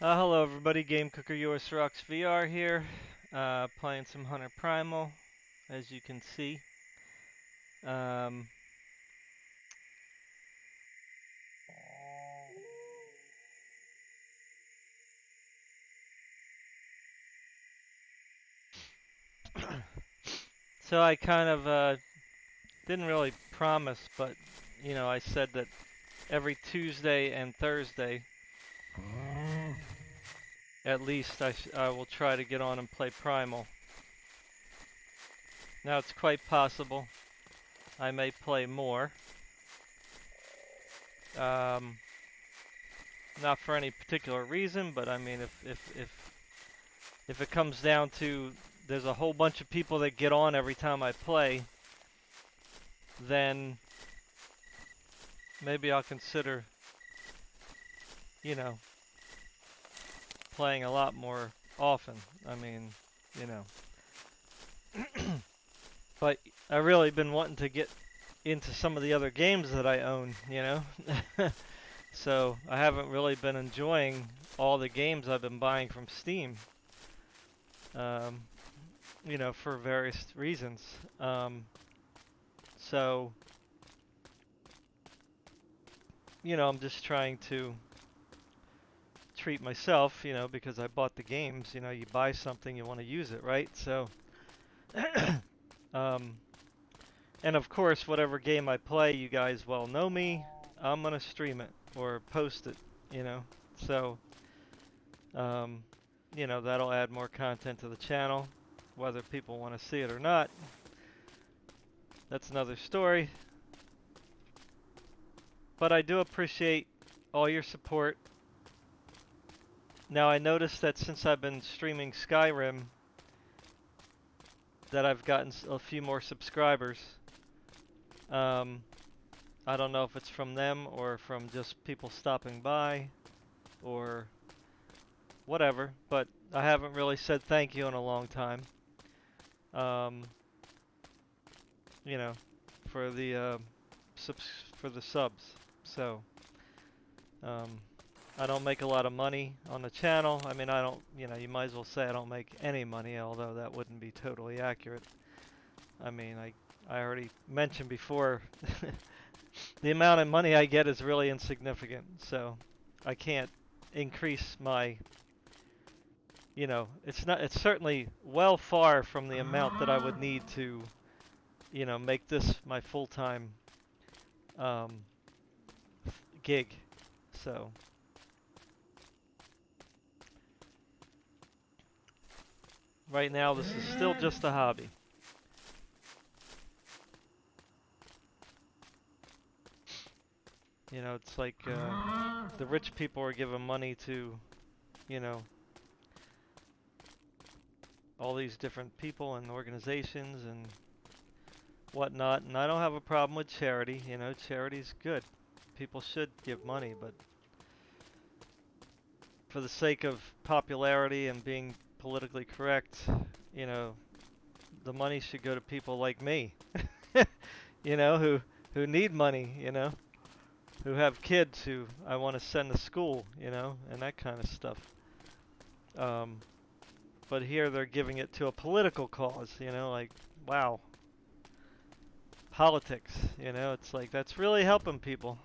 Hello everybody, Game Cooker US Rocks VR here, playing some Hunter Primal, as you can see. Um, so I kind of didn't really promise, but I said that every Tuesday and Thursday, at least I will try to get on and play Primal. Now it's quite possible I may play more. Um, Not for any particular reason, but I mean, if it comes down to there's a whole bunch of people that get on every time I play, then maybe I'll consider, you know, playing a lot more often. I mean, you know. But I really been wanting to get into some of the other games that I own, So I haven't really been enjoying all the games I've been buying from Steam, um, for various reasons. So, I'm just trying to treat myself, because I bought the games. You buy something, you want to use it, right? So, um, and of course, whatever game I play, you guys well know me. I'm gonna stream it or post it, you know. So, um, that'll add more content to the channel. Whether people want to see it or not, that's another story. But I do appreciate all your support. Now, I noticed that since I've been streaming Skyrim, that I've gotten a few more subscribers. I don't know if it's from them or from just people stopping by or whatever, but I haven't really said thank you in a long time. Um, you know, for the subs. So, um, I don't make a lot of money on the channel. I mean, I don't, you might as well say I don't make any money, although that wouldn't be totally accurate. I mean, I already mentioned before, the amount of money I get is really insignificant, so I can't increase my, it's certainly well far from the amount that I would need to, make this my full-time um, gig. So, right now this is still just a hobby. It's like the rich people are giving money to, you know, all these different people and organizations and whatnot, and I don't have a problem with charity. Charity's good. People should give money, but for the sake of popularity and being politically correct, you know, the money should go to people like me, who need money, who have kids who I want to send to school, and that kind of stuff. But here they're giving it to a political cause, like, wow. Politics, it's like, that's really helping people.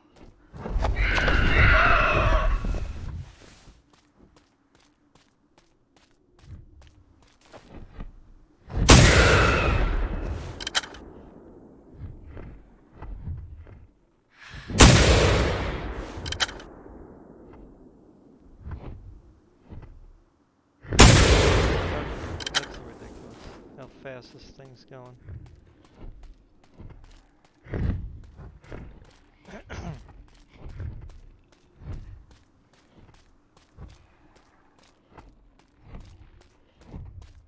That's ridiculous, how fast this thing's going.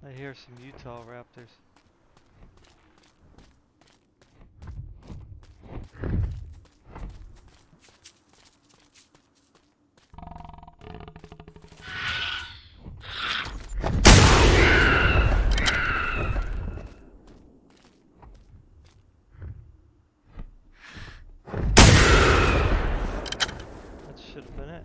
I hear some Utah raptors. That should have been it.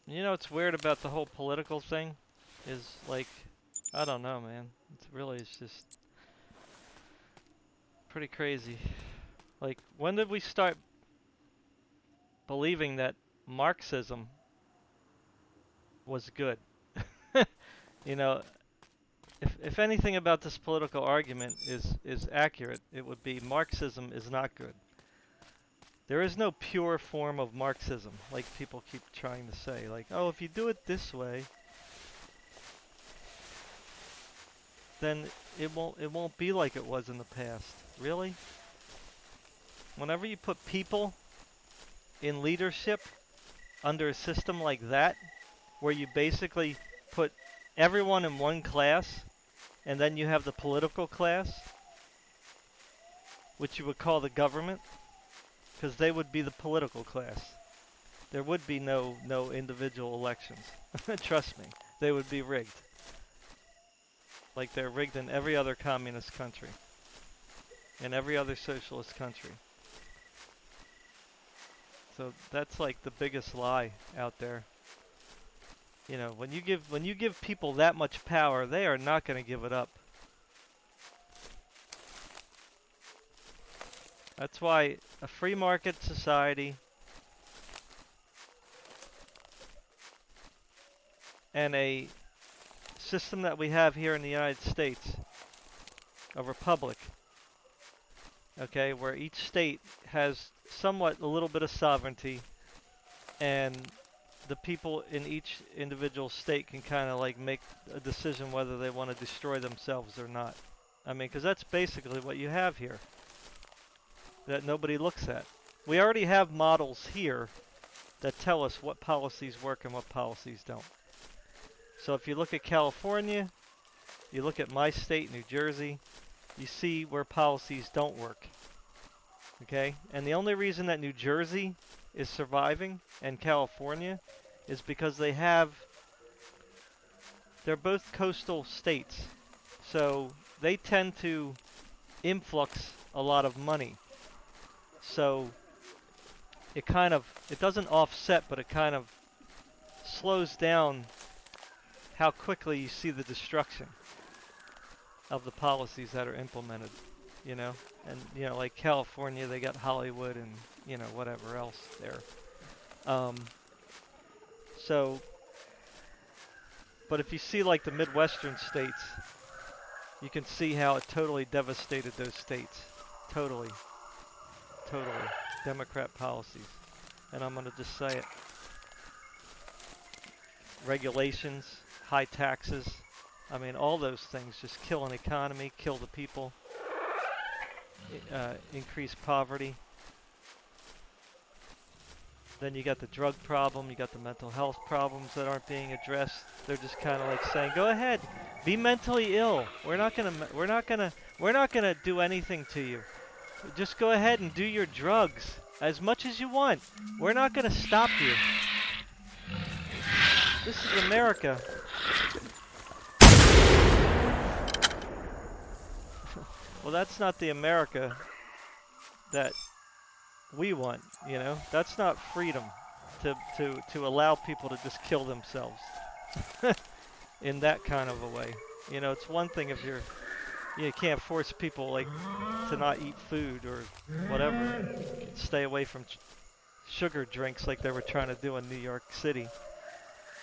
You know what's weird about the whole political thing is like, I don't know, man. It's just pretty crazy. Like, when did we start believing that Marxism was good? You know, if anything about this political argument is accurate, it would be Marxism is not good. There is no pure form of Marxism, like people keep trying to say. Like, oh, if you do it this way, then it won't be like it was in the past. Really? Whenever you put people in leadership under a system like that, where you basically put everyone in one class, and then you have the political class, which you would call the government, because they would be the political class. There would be no individual elections. Trust me, they would be rigged. Like they're rigged in every other communist country, in every other socialist country. So that's like the biggest lie out there. You know, when you give people that much power, they are not going to give it up. That's why a free market society and a system that we have here in the United States, a republic, okay, where each state has somewhat a little bit of sovereignty, and the people in each individual state can kind of like make a decision whether they want to destroy themselves or not. I mean, because that's basically what you have here that nobody looks at. We already have models here that tell us what policies work and what policies don't. So if you look at California, you look at my state, New Jersey, you see where policies don't work. Okay? And the only reason that New Jersey is surviving and California is because they're both coastal states. So they tend to influx a lot of money. So it doesn't offset, but it kind of slows down how quickly you see the destruction of the policies that are implemented, you know? And, you know, like California, they got Hollywood and, you know, whatever else there. But if you see like the Midwestern states, you can see how it totally devastated those states. Totally. Democrat policies. And I'm going to just say it. Regulations, high taxes. I mean, all those things just kill an economy, kill the people, increase poverty. Then you got the drug problem, you got the mental health problems that aren't being addressed. They're just kind of like saying, "Go ahead, be mentally ill. We're not gonna do anything to you. Just go ahead and do your drugs as much as you want. We're not gonna stop you." This is America. Well, that's not the America that we want, you know? That's not freedom to allow people to just kill themselves in that kind of a way. You know, it's one thing if you can't force people like to not eat food or whatever, stay away from sugar drinks like they were trying to do in New York City.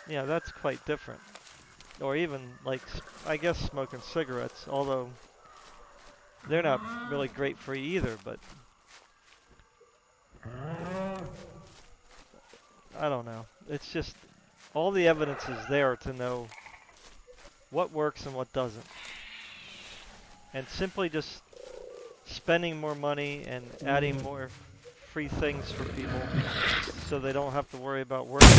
Yeah, that's quite different. Or even like, I guess smoking cigarettes, although they're not really great for you either, but I don't know. It's just all the evidence is there to know what works and what doesn't. And simply just spending more money and adding more free things for people so they don't have to worry about working.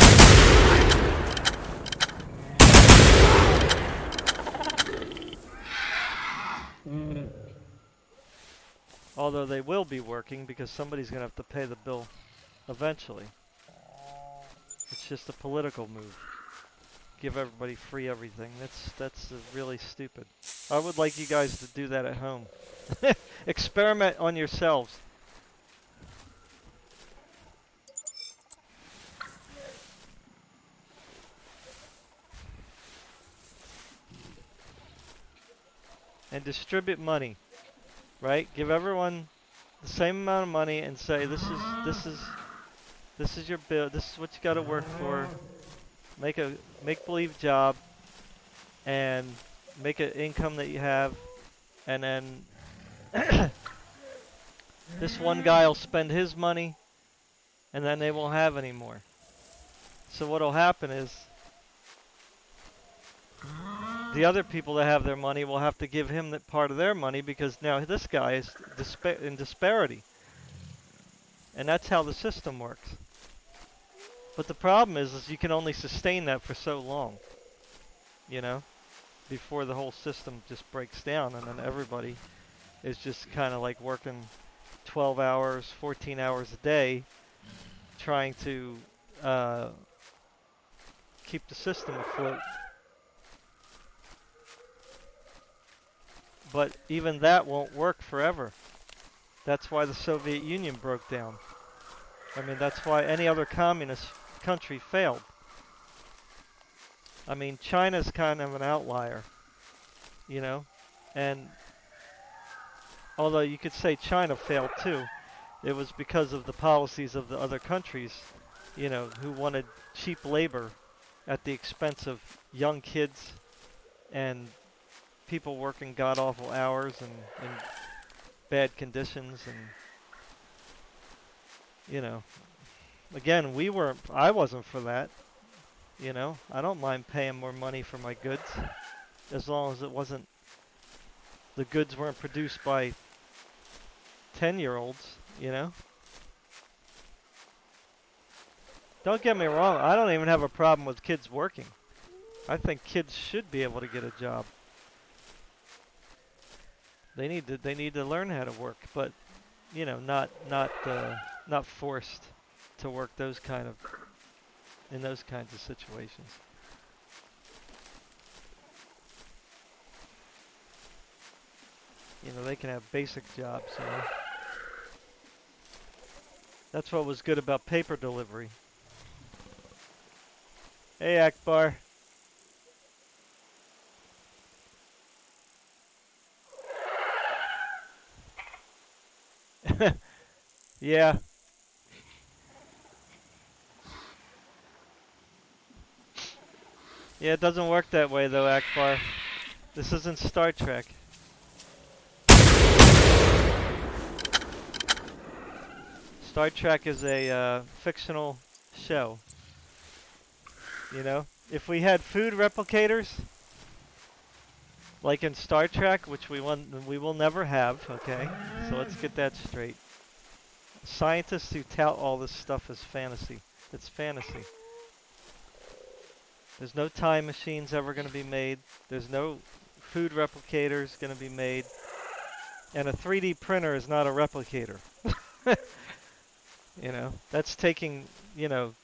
Although they will be working because somebody's going to have to pay the bill eventually. It's just a political move. give everybody free everything. That's really stupid. I would like you guys to do that at home. Experiment on yourselves. And distribute money, right? Give everyone the same amount of money and say this is your bill. This is what you got to work for. Make a make-believe job and make an income that you have, and then this one guy will spend his money, and then they won't have any more. So what'll happen is the other people that have their money will have to give him that part of their money because now this guy is in disparity. And that's how the system works. But the problem is you can only sustain that for so long, you know, before the whole system just breaks down and then everybody is just kind of like working 12 hours, 14 hours a day trying to keep the system afloat. But even that won't work forever. That's why the Soviet Union broke down. I mean, that's why any other communist country failed. I mean, China's kind of an outlier, you know? And although you could say China failed too, it was because of the policies of the other countries, you know, who wanted cheap labor at the expense of young kids and people working god-awful hours and in bad conditions. And, you know, again, I wasn't for that. You know, I don't mind paying more money for my goods as long as the goods weren't produced by 10-year-olds, you know. Don't get me wrong, I don't even have a problem with kids working. I think kids should be able to get a job. They need to learn how to work, but you know, not forced to work in those kinds of situations. You know, they can have basic jobs, you know. That's what was good about paper delivery. Hey, Akbar. Yeah. Yeah, it doesn't work that way though, Akbar. This isn't Star Trek. Star Trek is a fictional show. You know? If we had food replicators, like in Star Trek, which we will never have, okay? So let's get that straight. Scientists who tout all this stuff as fantasy. It's fantasy. There's no time machines ever going to be made. There's no food replicators going to be made. And a 3D printer is not a replicator. You know, that's taking, you know,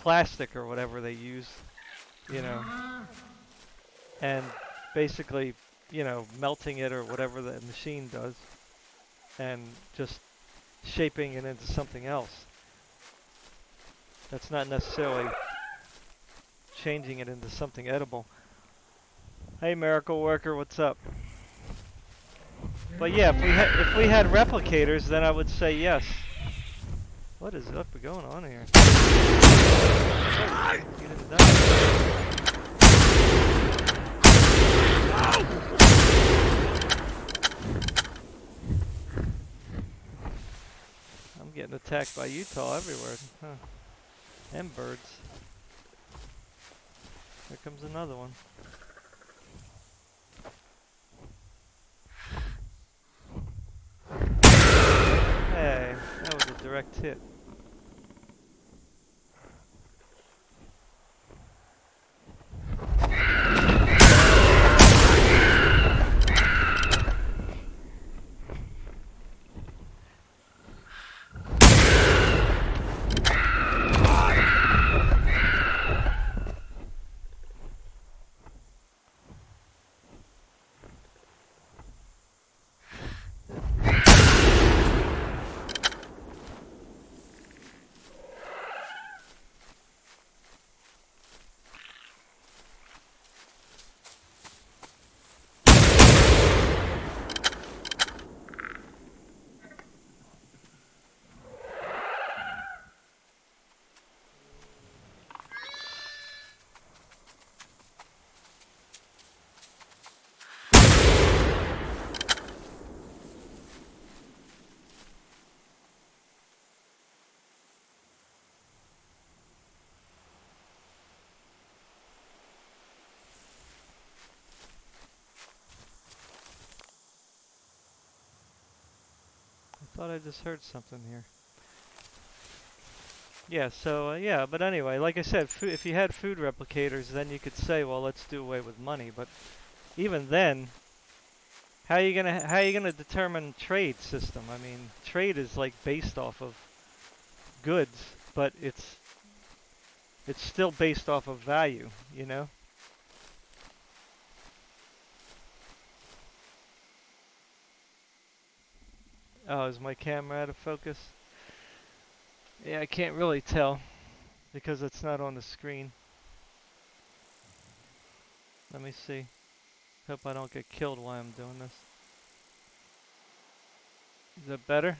plastic or whatever they use, you know, and basically, you know, melting it or whatever the machine does and just shaping it into something else. That's not necessarily changing it into something edible. Hey, Miracle Worker, what's up? But yeah, if we had replicators, then I would say yes. What is up going on here? Oh, you didn't die. I'm getting attacked by Utah everywhere, huh? And birds. Here comes another one. Hey, that was a direct hit. thought I just heard something here. Yeah, so, yeah, but anyway, like I said, if you had food replicators, then you could say, well, let's do away with money. But even then, how you gonna determine trade system? I mean, trade is like based off of goods, but it's still based off of value, you know? Oh, is my camera out of focus? Yeah, I can't really tell because it's not on the screen. Let me see. Hope I don't get killed while I'm doing this. Is that better?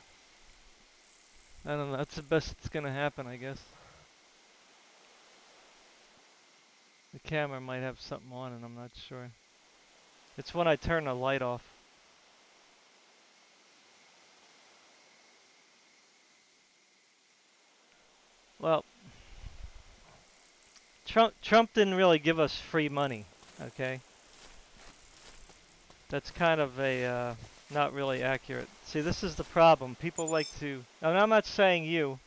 I don't know. That's the best that's gonna happen, I guess. The camera might have something on and I'm not sure. It's when I turn the light off. Well, Trump didn't really give us free money, okay? That's kind of a not really accurate. See, this is the problem. People like to, and I'm not saying you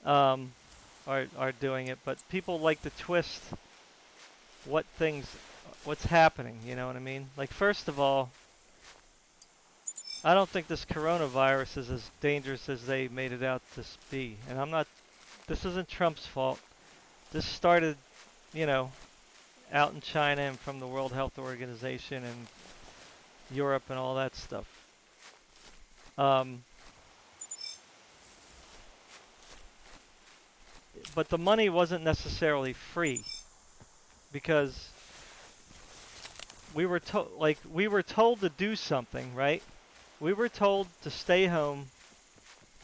um, are doing it, but people like to twist what's happening. You know what I mean? Like, first of all, I don't think this coronavirus is as dangerous as they made it out to be. And I'm not. This isn't Trump's fault. This started, you know, out in China and from the World Health Organization and Europe and all that stuff. But the money wasn't necessarily free because we were told to do something, right? We were told to stay home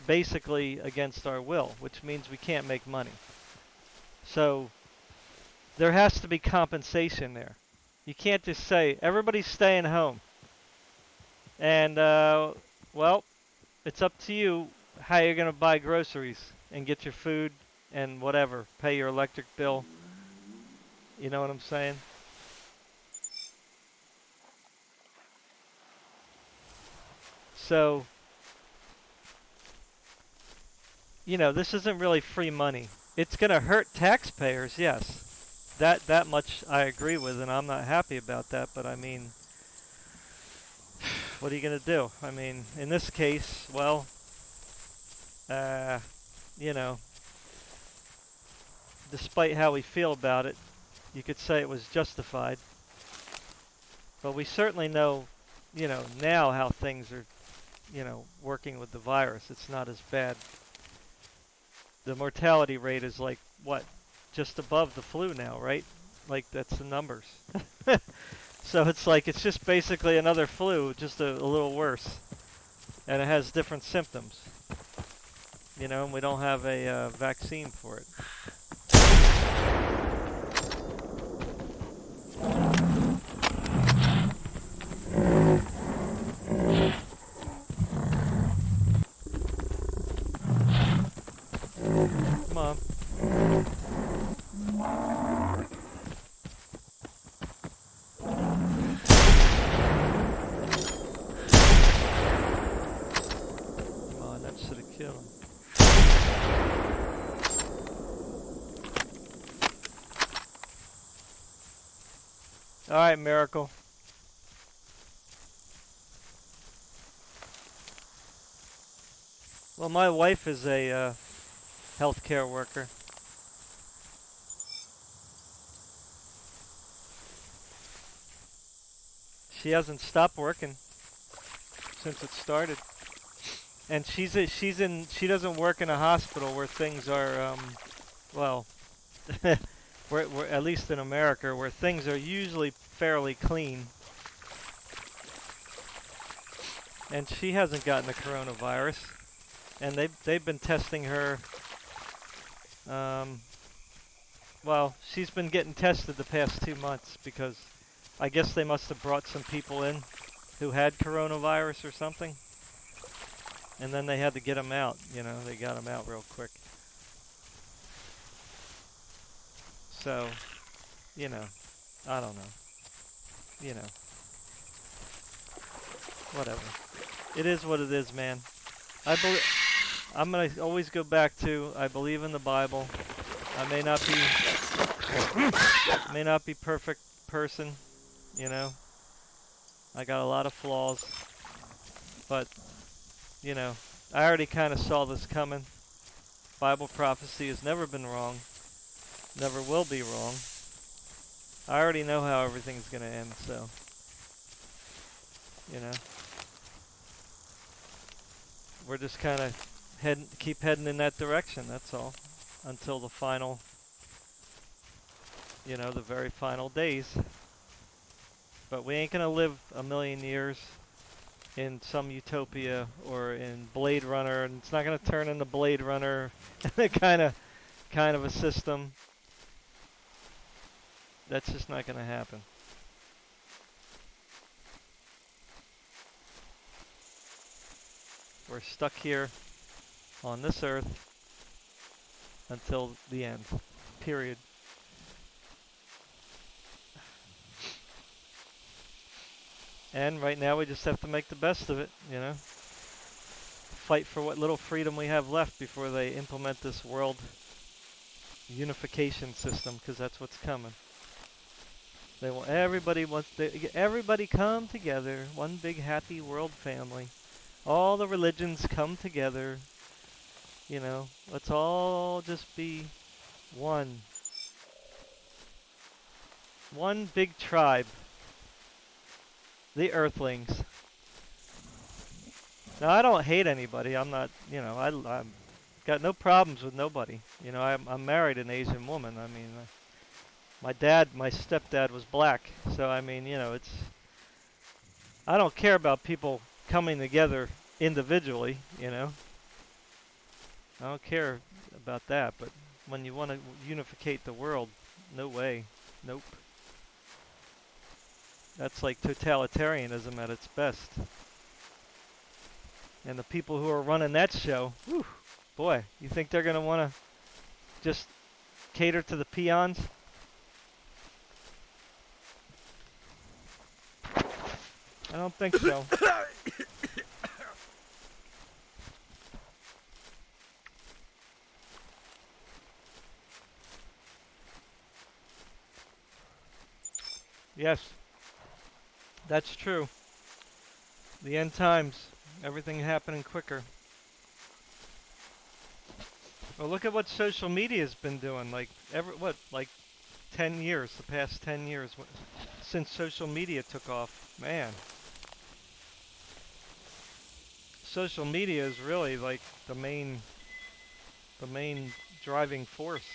basically against our will, which means we can't make money. So there has to be compensation there. You can't just say everybody's staying home. And well, it's up to you how you're going to buy groceries and get your food and whatever, pay your electric bill. You know what I'm saying? So, you know, this isn't really free money. It's going to hurt taxpayers, yes. That much I agree with, and I'm not happy about that, but I mean, what are you going to do? I mean, in this case, well, you know, despite how we feel about it, you could say it was justified. But we certainly know, you know, now how things are, you know, working with the virus. It's not as bad. The mortality rate is like, what, just above the flu now, right? Like, that's the numbers. So it's like, it's just basically another flu, just a little worse. And it has different symptoms. You know, and we don't have a vaccine for it. Come on. Come on, that should have killed him. Alright, Miracle. Well, my wife is a healthcare worker. She hasn't stopped working since it started. And she doesn't work in a hospital where things are, well, we're at least in America, where things are usually fairly clean. And she hasn't gotten the coronavirus. And they've been testing her. Well, she's been getting tested the past 2 months because I guess they must have brought some people in who had coronavirus or something. And then they had to get them out, you know, they got them out real quick. So, you know, I don't know. You know, whatever. It is what it is, man. I believe. I'm gonna always go back to I believe in the Bible. I may not be perfect person, you know. I got a lot of flaws, but you know, I already kind of saw this coming. Bible prophecy has never been wrong, never will be wrong. I already know how everything's gonna end, so you know, we're just kind of keep heading in that direction. That's all, until the final, you know, the very final days. But we ain't gonna live a million years in some utopia or in Blade Runner, and it's not gonna turn into Blade Runner, kind of a system. That's just not gonna happen. We're stuck here on this earth until the end. Period. And right now we just have to make the best of it, you know? Fight for what little freedom we have left before they implement this world unification system, because that's what's coming. They want everybody come together, one big happy world family. All the religions come together, you know, let's all just be one. One big tribe. The Earthlings. Now, I don't hate anybody. I'm not, you know, I'm got no problems with nobody. You know, I'm married an Asian woman. I mean, my stepdad was black. So, I mean, you know, I don't care about people coming together individually, you know. I don't care about that. But when you want to unificate the world, no way. Nope. That's like totalitarianism at its best. And the people who are running that show, whew, boy, you think they're going to want to just cater to the peons? I don't think so. Yes, that's true. The end times, everything happening quicker. Well, look at what social media's been doing. Like like 10 years, the past 10 years since social media took off. Man, social media is really like the main driving force.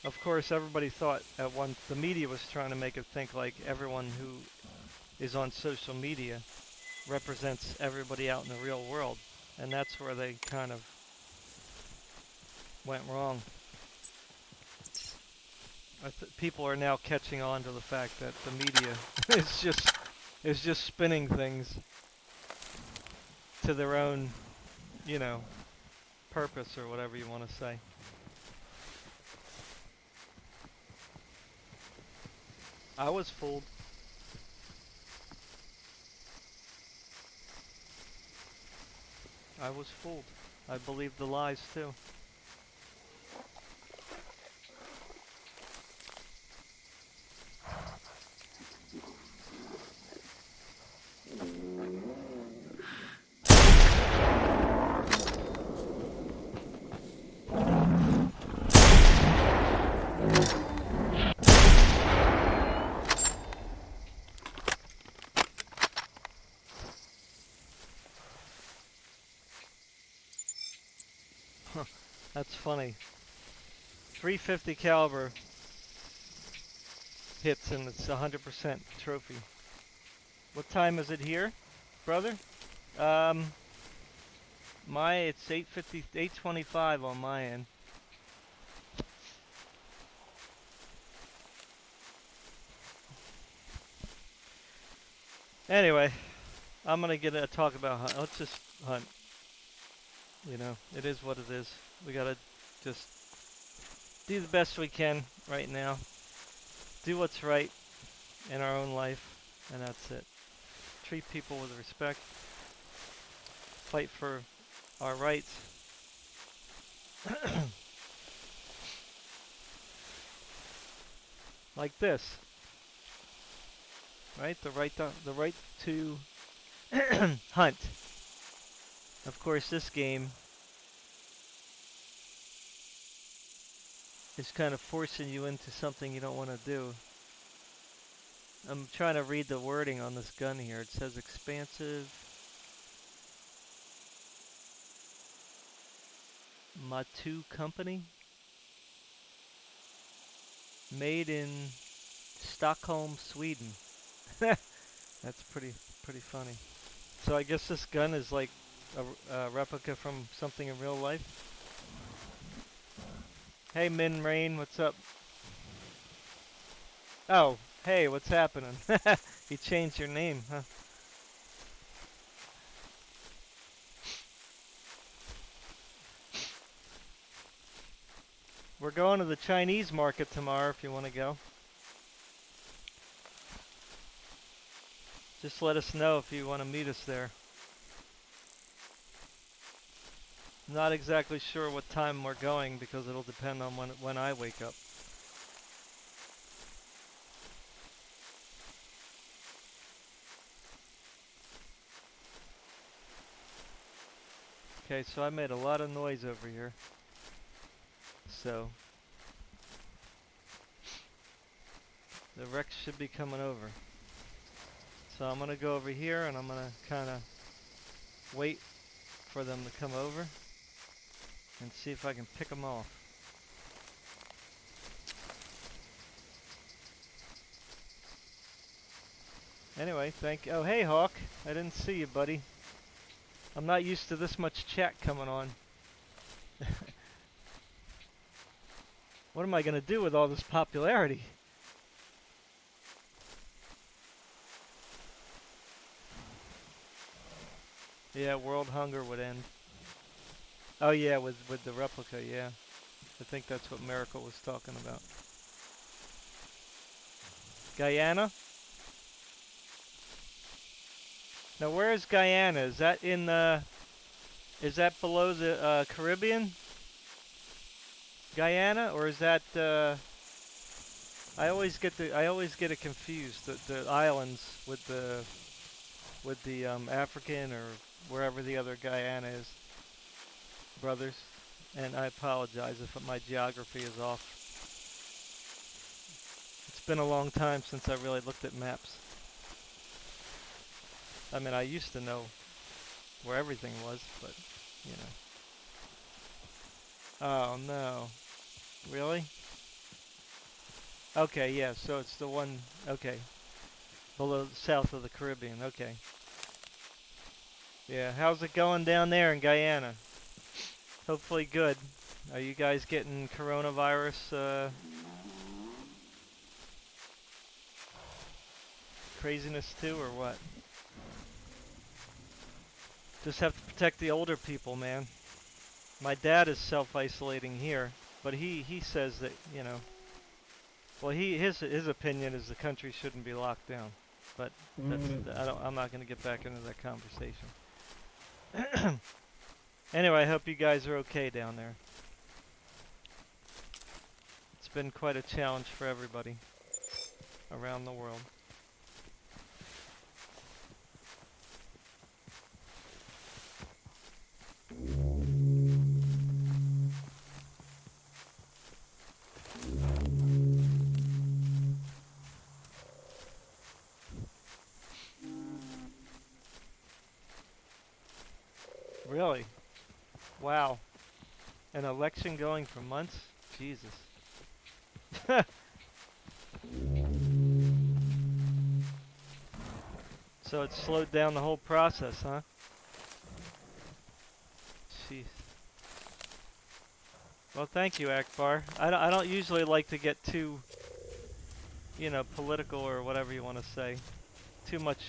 Of course, everybody thought at once the media was trying to make it think like everyone who is on social media represents everybody out in the real world, and that's where they kind of went wrong. People are now catching on to the fact that the media is just spinning things to their own, you know, purpose or whatever you want to say. I was fooled. I was fooled. I believed the lies too. That's funny. 350 caliber hits and it's 100% trophy. What time is it here, brother? Um, it's 8:50, 8:25 on my end. Anyway, I'm gonna get a talk about hunt. Let's just hunt. You know, it is what it is. We gotta just do the best we can right now. Do what's right in our own life, and that's it. Treat people with respect. Fight for our rights. Like this, right? The right to hunt. Of course, this game is kind of forcing you into something you don't want to do. I'm trying to read the wording on this gun here. It says expansive Matu company, made in Stockholm, Sweden. That's pretty funny. So I guess this gun is like a replica from something in real life. Hey Min Rain, what's up? Oh, hey, what's happening? You changed your name, huh? We're going to the Chinese market tomorrow if you want to go. Just let us know if you want to meet us there. Not exactly sure what time we're going because it'll depend on when I wake up. Okay, so I made a lot of noise over here. So the Rex should be coming over. So I'm going to go over here and I'm going to kind of wait for them to come over and see if I can pick them off. Anyway, oh, hey Hawk. I didn't see you, buddy. I'm not used to this much chat coming on. What am I going to do with all this popularity? Yeah, world hunger would end. Oh yeah, with the replica, yeah. I think that's what Miracle was talking about. Guyana? Now where is Guyana? Is that in the... Is that below the Caribbean? Guyana? Or is that... I always get it confused. The islands with the African or wherever the other Guyana is. Brothers. And I apologize if my geography is off. It's been a long time since I really looked at maps. I mean, I used to know where everything was, but, you know. Oh, no. Really? Okay, yeah, so it's the one, okay. Below, south of the Caribbean, okay. Yeah, how's it going down there in Guyana? Hopefully good. Are you guys getting coronavirus, craziness too, or what? Just have to protect the older people, man. My dad is self-isolating here, but he says that, you know, well, his opinion is the country shouldn't be locked down, but I'm not going to get back into that conversation. Anyway, I hope you guys are okay down there. It's been quite a challenge for everybody around the world. Really? Wow. An election going for months? Jesus. So it slowed down the whole process, huh? Jeez. Well, thank you, Akbar. I don't usually like to get too, you know, political or whatever you want to say. Too much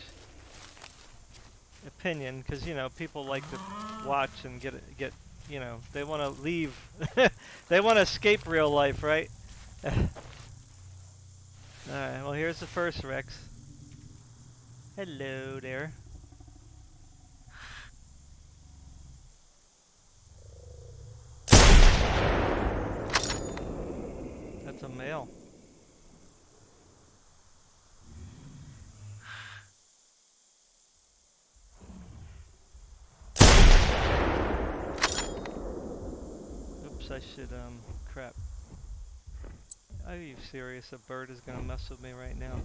opinion, because, you know, people like to watch and get, you know, they want to leave. They want to escape real life, right? Alright, well, here's the first Rex. Hello there. mail. Oops, I should, crap. Are you serious? A bird is gonna mess with me right now.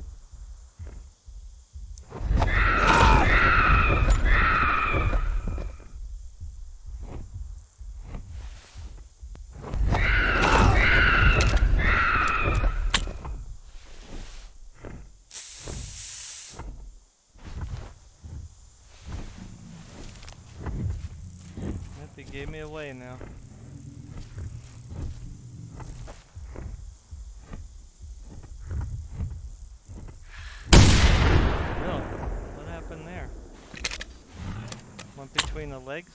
Yep, he gave me away now. Oh, what happened there? Went between the legs?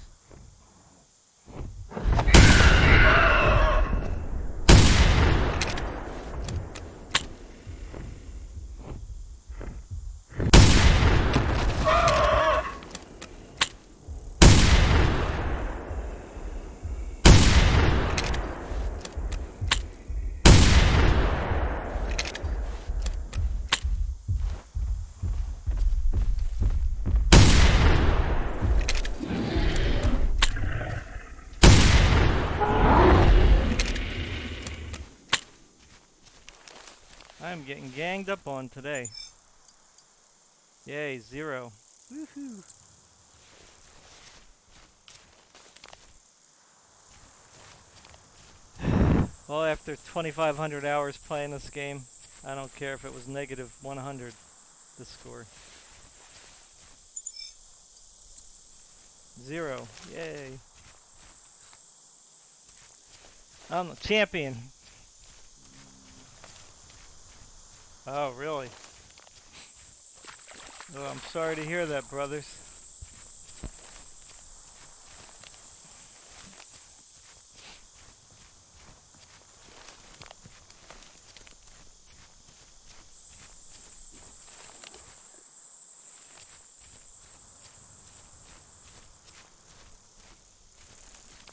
I'm getting ganged up on today. Yay, 0. Woohoo! Well, after 2,500 hours playing this game, I don't care if it was negative 100, the score. 0. Yay. I'm the champion. Oh, really? Oh, I'm sorry to hear that, brothers.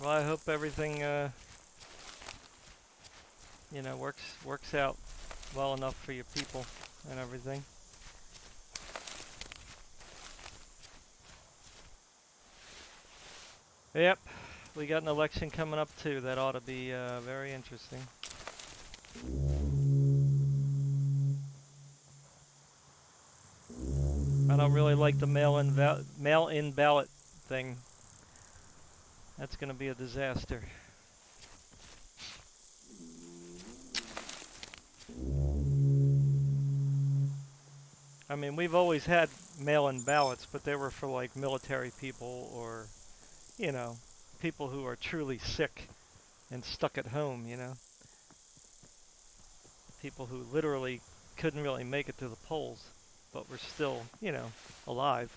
Well, I hope everything, you know, works out well enough for your people and everything. Yep, we got an election coming up too. That ought to be very interesting. I don't really like the mail-in ballot thing. That's going to be a disaster. I mean, we've always had mail-in ballots, but they were for like military people or, you know, people who are truly sick and stuck at home, you know. People who literally couldn't really make it to the polls, but were still, you know, alive.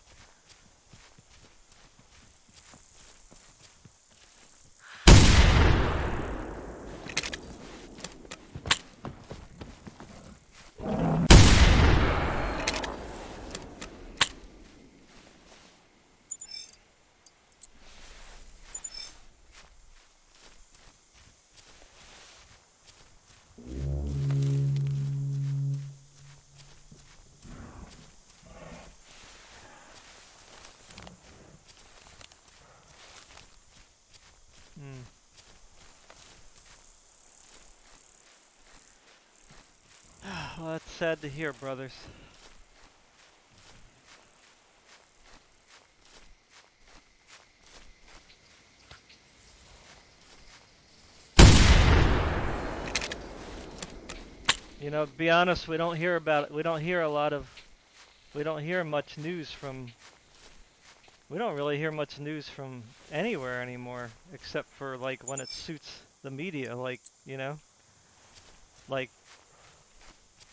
Well, that's sad to hear, brothers. You know, to be honest, we don't hear about it. We don't hear much news from, we don't really hear much news from anywhere anymore, except for like when it suits the media, like, you know, like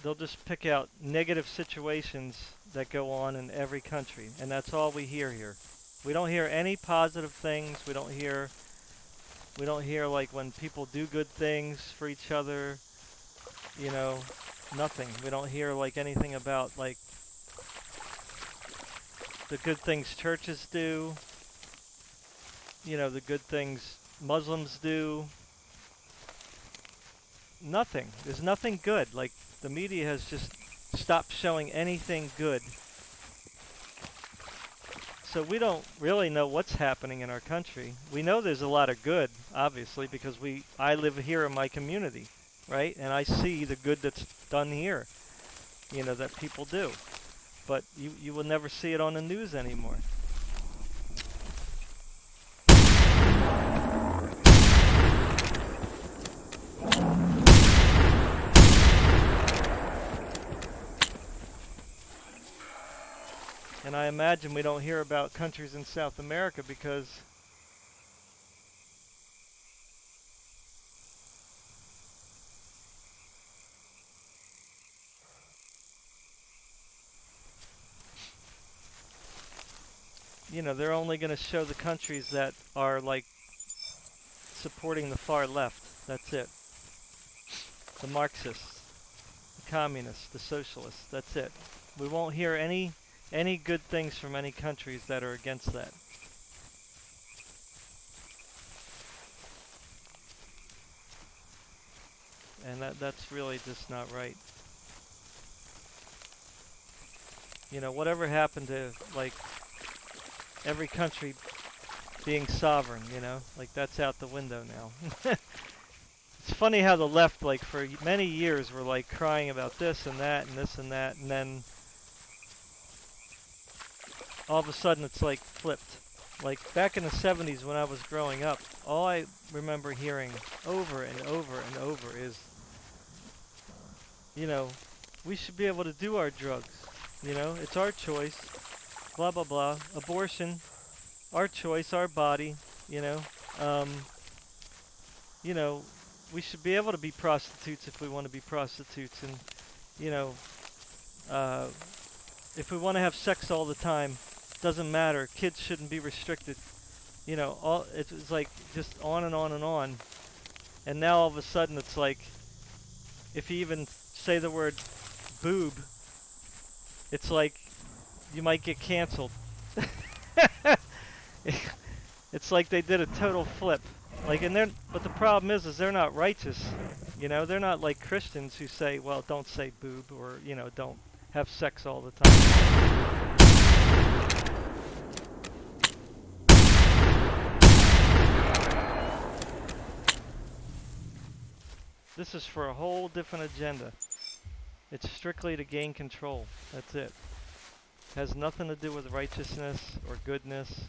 they'll just pick out negative situations that go on in every country, and that's all we hear here. We don't hear any positive things. We don't hear like when people do good things for each other, you know, nothing. We don't hear like anything about like the good things churches do, you know, the good things Muslims do, nothing. There's nothing good. Like, the media has just stopped showing anything good. So we don't really know what's happening in our country. We know there's a lot of good, obviously, because I live here in my community, right? And I see the good that's done here, you know, that people do. But you will never see it on the news anymore. And I imagine we don't hear about countries in South America because you know, they're only going to show the countries that are like supporting the far left. That's it. The Marxists, the communists, the socialists. That's it. We won't hear any good things from any countries that are against that. And that's really just not right. You know, whatever happened to like every country being sovereign, you know? Like that's out the window now. It's funny how the left, like for many years, were like crying about this and that and this and that, and then all of a sudden it's like flipped. Like back in the 70s when I was growing up, all I remember hearing over and over and over is, you know, we should be able to do our drugs. You know, it's our choice. Blah, blah, blah. Abortion, our choice, our body, you know. Um, you know, we should be able to be prostitutes if we want to be prostitutes. And, you know, uh, if we want to have sex all the time, doesn't matter. Kids shouldn't be restricted. You know, it's like just on and on and on. And now all of a sudden it's like, if you even say the word boob, it's like you might get canceled. It's like they did a total flip. Like, but the problem is they're not righteous. You know, they're not like Christians who say, well, don't say boob, or, you know, don't have sex all the time. This is for a whole different agenda. It's strictly to gain control. That's it. Has nothing to do with righteousness or goodness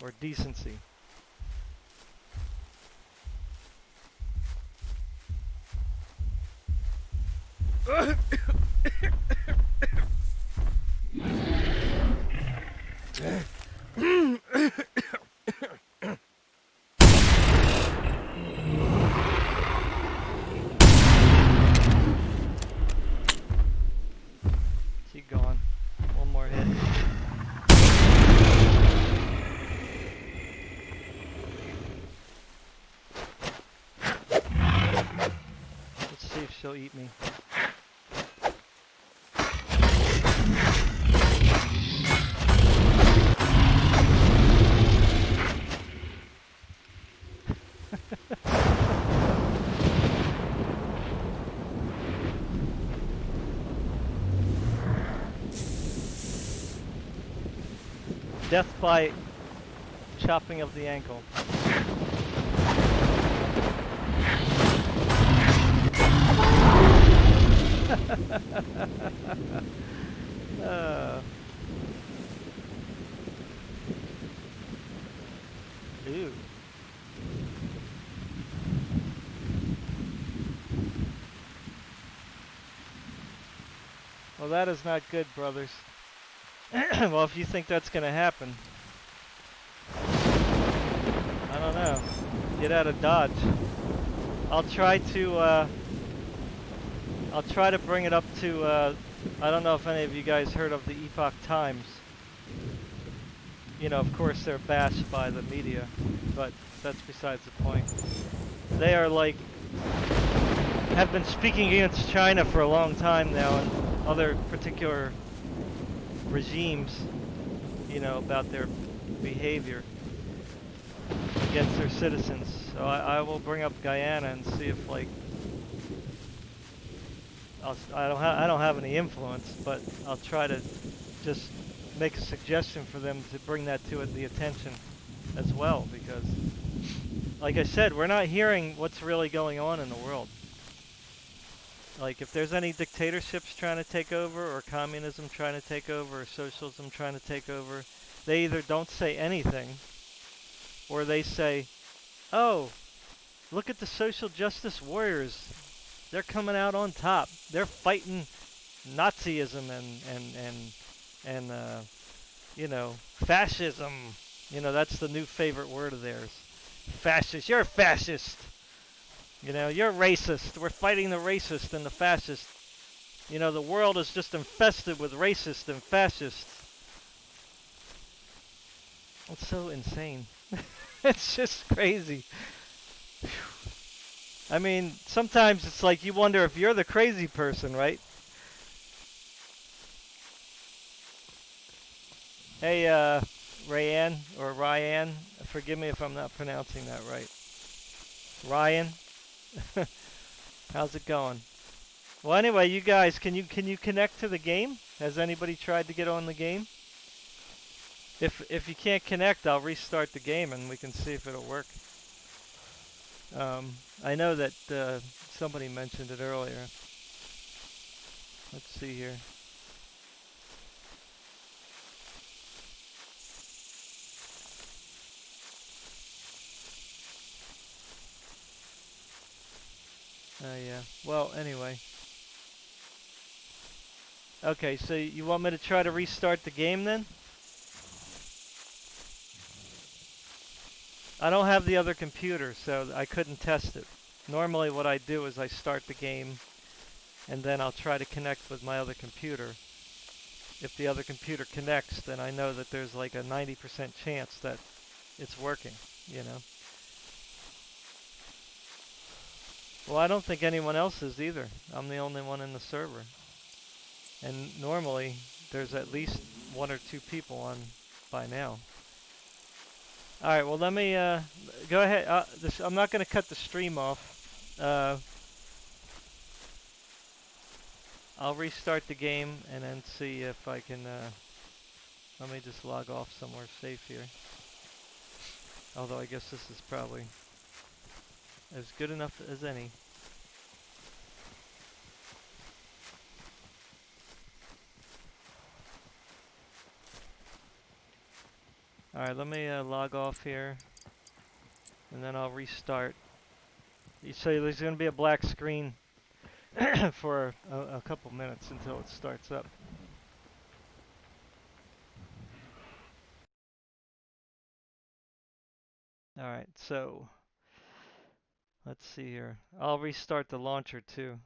or decency. Keep going. One more hit. Let's see if she'll eat me. Death by chopping of the ankle. Ew. Well, that is not good, brothers. Well, if you think that's gonna happen, I don't know. Get out of Dodge. I'll try to bring it up to, I don't know if any of you guys heard of the Epoch Times. You know, of course they're bashed by the media, but that's besides the point. They are like, have been speaking against China for a long time now, and other particular regimes, you know, about their behavior against their citizens. So I will bring up Guyana and see if, like, I don't have any influence, but I'll try to just make a suggestion for them to bring that to the attention as well, because like I said, we're not hearing what's really going on in the world. Like, if there's any dictatorships trying to take over, or communism trying to take over, or socialism trying to take over, they either don't say anything, or they say, oh, look at the social justice warriors. They're coming out on top. They're fighting Nazism and you know, fascism. You know, that's the new favorite word of theirs. Fascist. You're a fascist. You know, you're racist. We're fighting the racist and the fascist. You know, the world is just infested with racists and fascists. It's so insane. It's just crazy. I mean, sometimes it's like you wonder if you're the crazy person, right? Hey, Rayanne, or Ryan, forgive me if I'm not pronouncing that right. Ryan, how's it going? Well, anyway, you guys, can you connect to the game? Has anybody tried to get on the game? If you can't connect, I'll restart the game and we can see if it'll work. I know that somebody mentioned it earlier. Let's see here. Yeah. Well, anyway. Okay, so you want me to try to restart the game then? I don't have the other computer, so I couldn't test it. Normally what I do is I start the game, and then I'll try to connect with my other computer. If the other computer connects, then I know that there's like a 90% chance that it's working, you know? Well, I don't think anyone else is either. I'm the only one in the server. And normally, there's at least 1 or 2 people on by now. Alright, well let me, go ahead. I'm not going to cut the stream off. I'll restart the game and then see if I can, let me just log off somewhere safe here. Although I guess this is probably as good enough as any. Alright, let me log off here, and then I'll restart. So there's going to be a black screen for a couple minutes until it starts up. Alright, so let's see here. I'll restart the launcher too.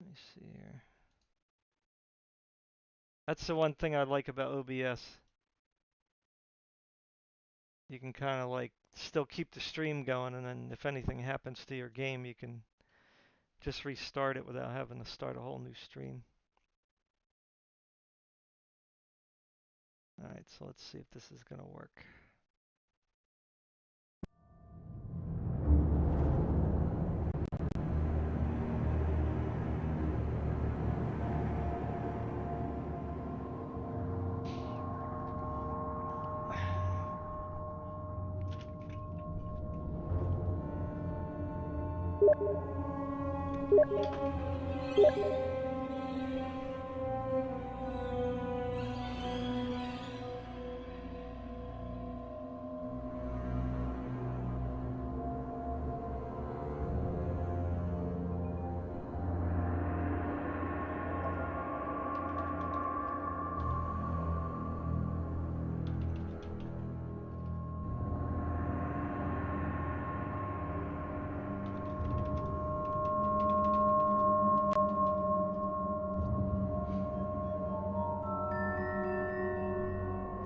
Let me see here. That's the one thing I like about OBS. You can kind of like still keep the stream going, and then if anything happens to your game, you can just restart it without having to start a whole new stream. Alright, so let's see if this is going to work.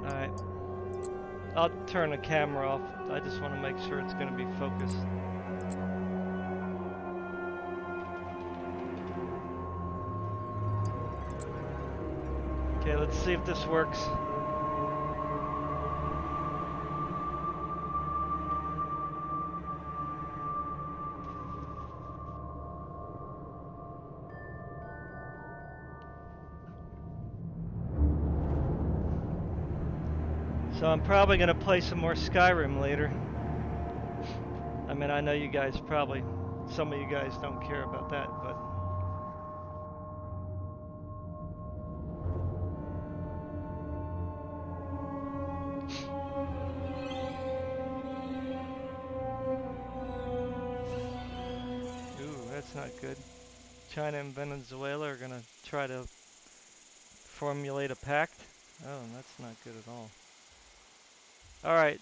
Alright. I'll turn the camera off. I just want to make sure it's going to be focused. Okay, let's see if this works. So I'm probably gonna play some more Skyrim later. I mean, I know you guys probably, some of you guys don't care about that, but ooh, that's not good. China and Venezuela are gonna try to formulate a pact. Oh, that's not good at all. All right.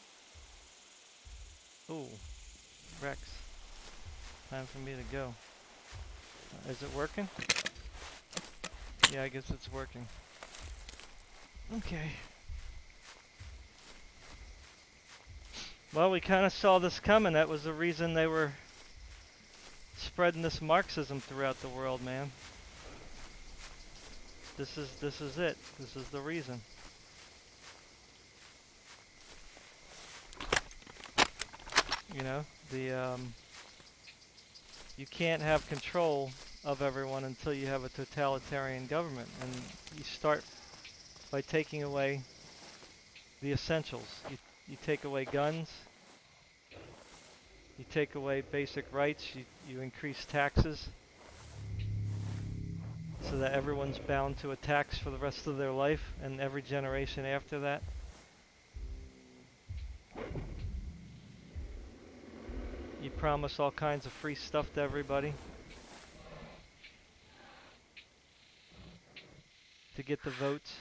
Ooh, Rex. Time for me to go. Is it working? Yeah, I guess it's working. Okay. Well, we kind of saw this coming. That was the reason they were spreading this Marxism throughout the world, man. This is it. This is the reason. You know, you can't have control of everyone until you have a totalitarian government, and you start by taking away the essentials. You take away guns, you take away basic rights, you increase taxes so that everyone's bound to a tax for the rest of their life and every generation after that. You promise all kinds of free stuff to everybody to get the votes.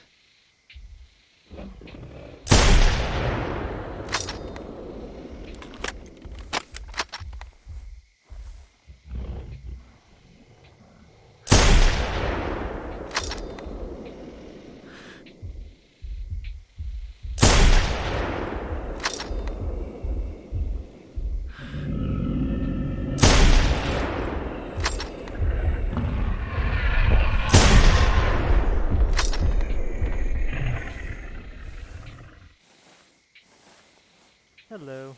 Hello.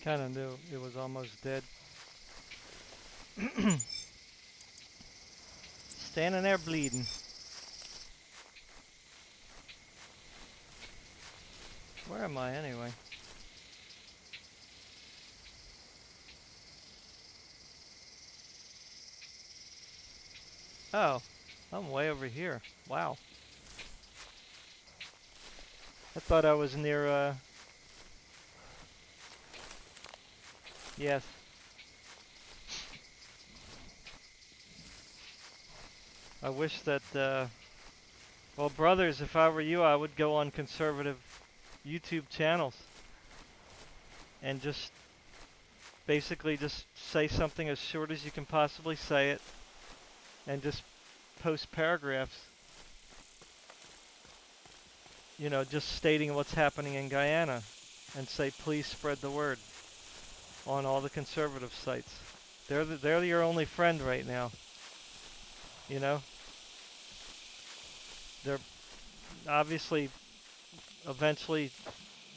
Kind of knew it was almost dead. Standing there bleeding. Where am I anyway? Oh, I'm way over here. Wow. I thought I was near, yes. I wish that, well, brothers, if I were you, I would go on conservative YouTube channels and just basically just say something as short as you can possibly say it and just post paragraphs, you know, just stating what's happening in Guyana and say, please spread the word on all the conservative sites. They're your only friend right now, you know? They're obviously, eventually,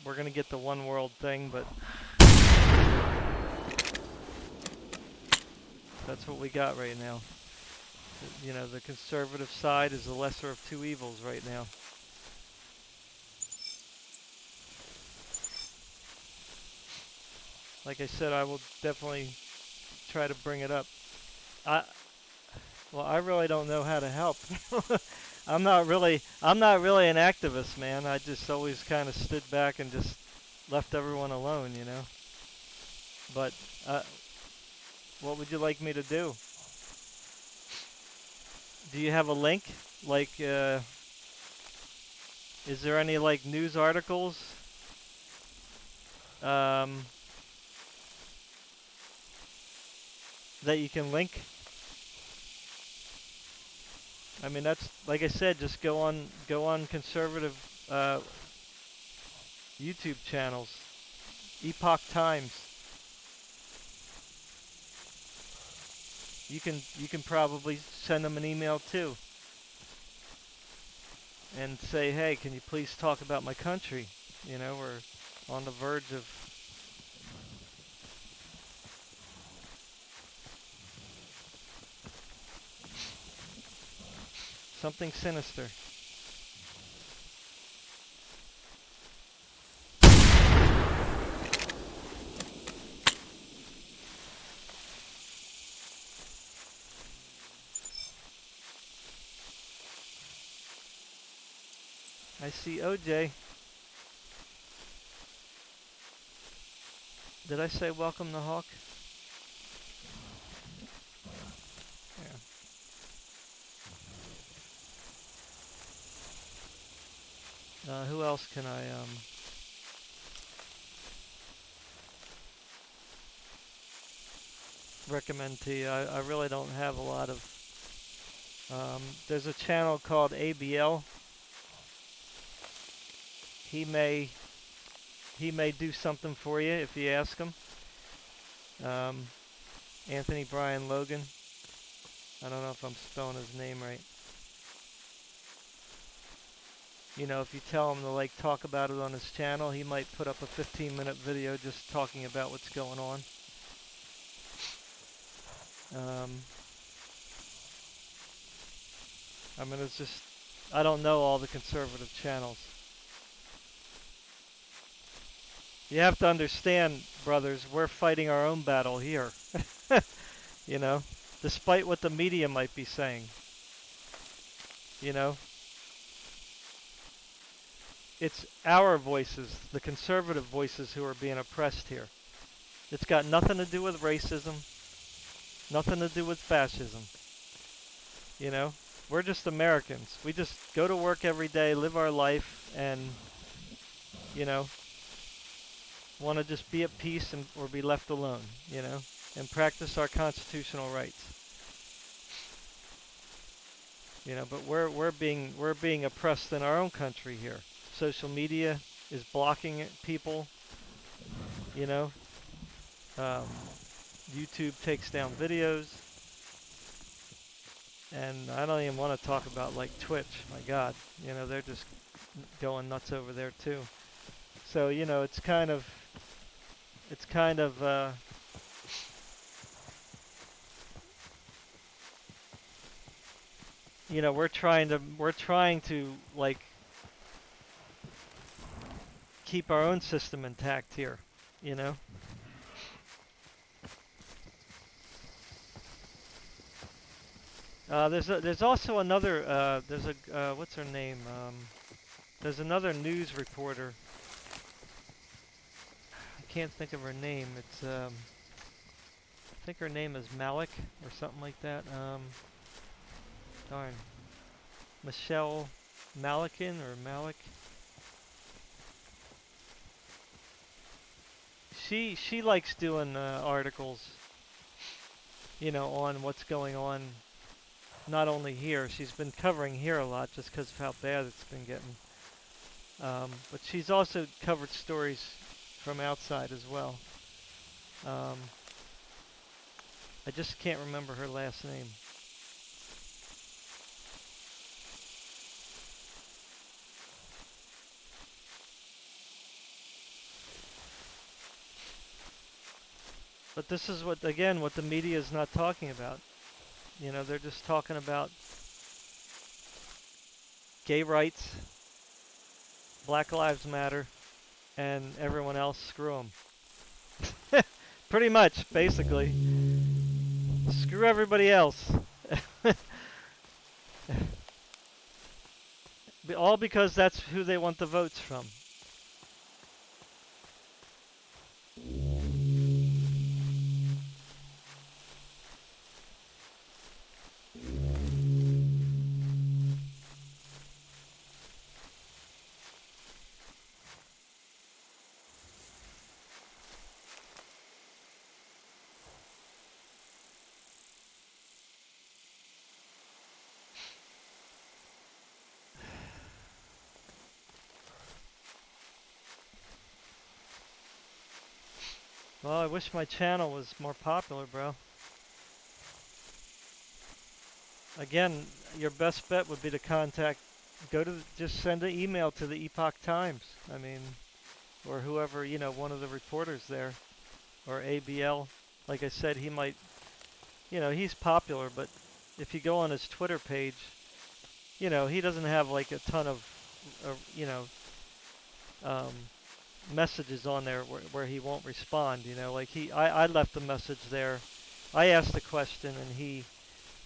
we're going to get the one world thing, but that's what we got right now. You know, the conservative side is the lesser of two evils right now. Like I said, I will definitely try to bring it up. Well, I really don't know how to help. I'm not really an activist, man. I just always kind of stood back and just left everyone alone, you know. But what would you like me to do? Do you have a link? Like, is there any like news articles? That you can link I mean, that's like I said. Just go on conservative YouTube channels. Epoch Times. You can probably send them an email too and say, hey, can you please talk about my country? You know, we're on the verge of something sinister. I see OJ. Did I say welcome to Hawk? Yeah. Who else can I recommend to you? I really don't have a lot of. There's a channel called ABL. He may he may do something for you if you ask him. Um, Anthony Brian Logan. I don't know if I'm spelling his name right. You know, if you tell him to like talk about it on his channel, he might put up a 15-minute video just talking about what's going on. I mean, it's just, I don't know all the conservative channels. You have to understand, brothers, we're fighting our own battle here. You know, despite what the media might be saying. You know, it's our voices, the conservative voices, who are being oppressed here. It's got nothing to do with racism, nothing to do with fascism. You know, we're just Americans. We just go to work every day, live our life, and, you know, want to just be at peace and or be left alone, you know, and practice our constitutional rights. You know, but we're being oppressed in our own country here. Social media is blocking people. You know, um, YouTube takes down videos, and I don't even want to talk about like Twitch. My God, you know, they're just going nuts over there too. So you know, it's kind of you know, we're trying to like keep our own system intact here. You know. There's also another there's a what's her name? There's another news reporter. I can't think of her name. It's I think her name is Malik or something like that. Darn, Michelle Malikin or Malik. She likes doing articles, you know, on what's going on. Not only here, she's been covering here a lot just because of how bad it's been getting. But she's also covered stories from outside as well. Um, I just can't remember her last name. But this is what, again, what the media is not talking about. You know, they're just talking about gay rights, Black Lives Matter, and everyone else, screw them. Pretty much, basically. Screw everybody else. All because that's who they want the votes from. Well, I wish my channel was more popular, bro. Again, your best bet would be to just send an email to the Epoch Times. I mean, or whoever, one of the reporters there, or ABL. Like I said, he might, he's popular, but if you go on his Twitter page, he doesn't have like a ton of, um, messages on there where he won't respond. Like I left a message there. I asked a question and he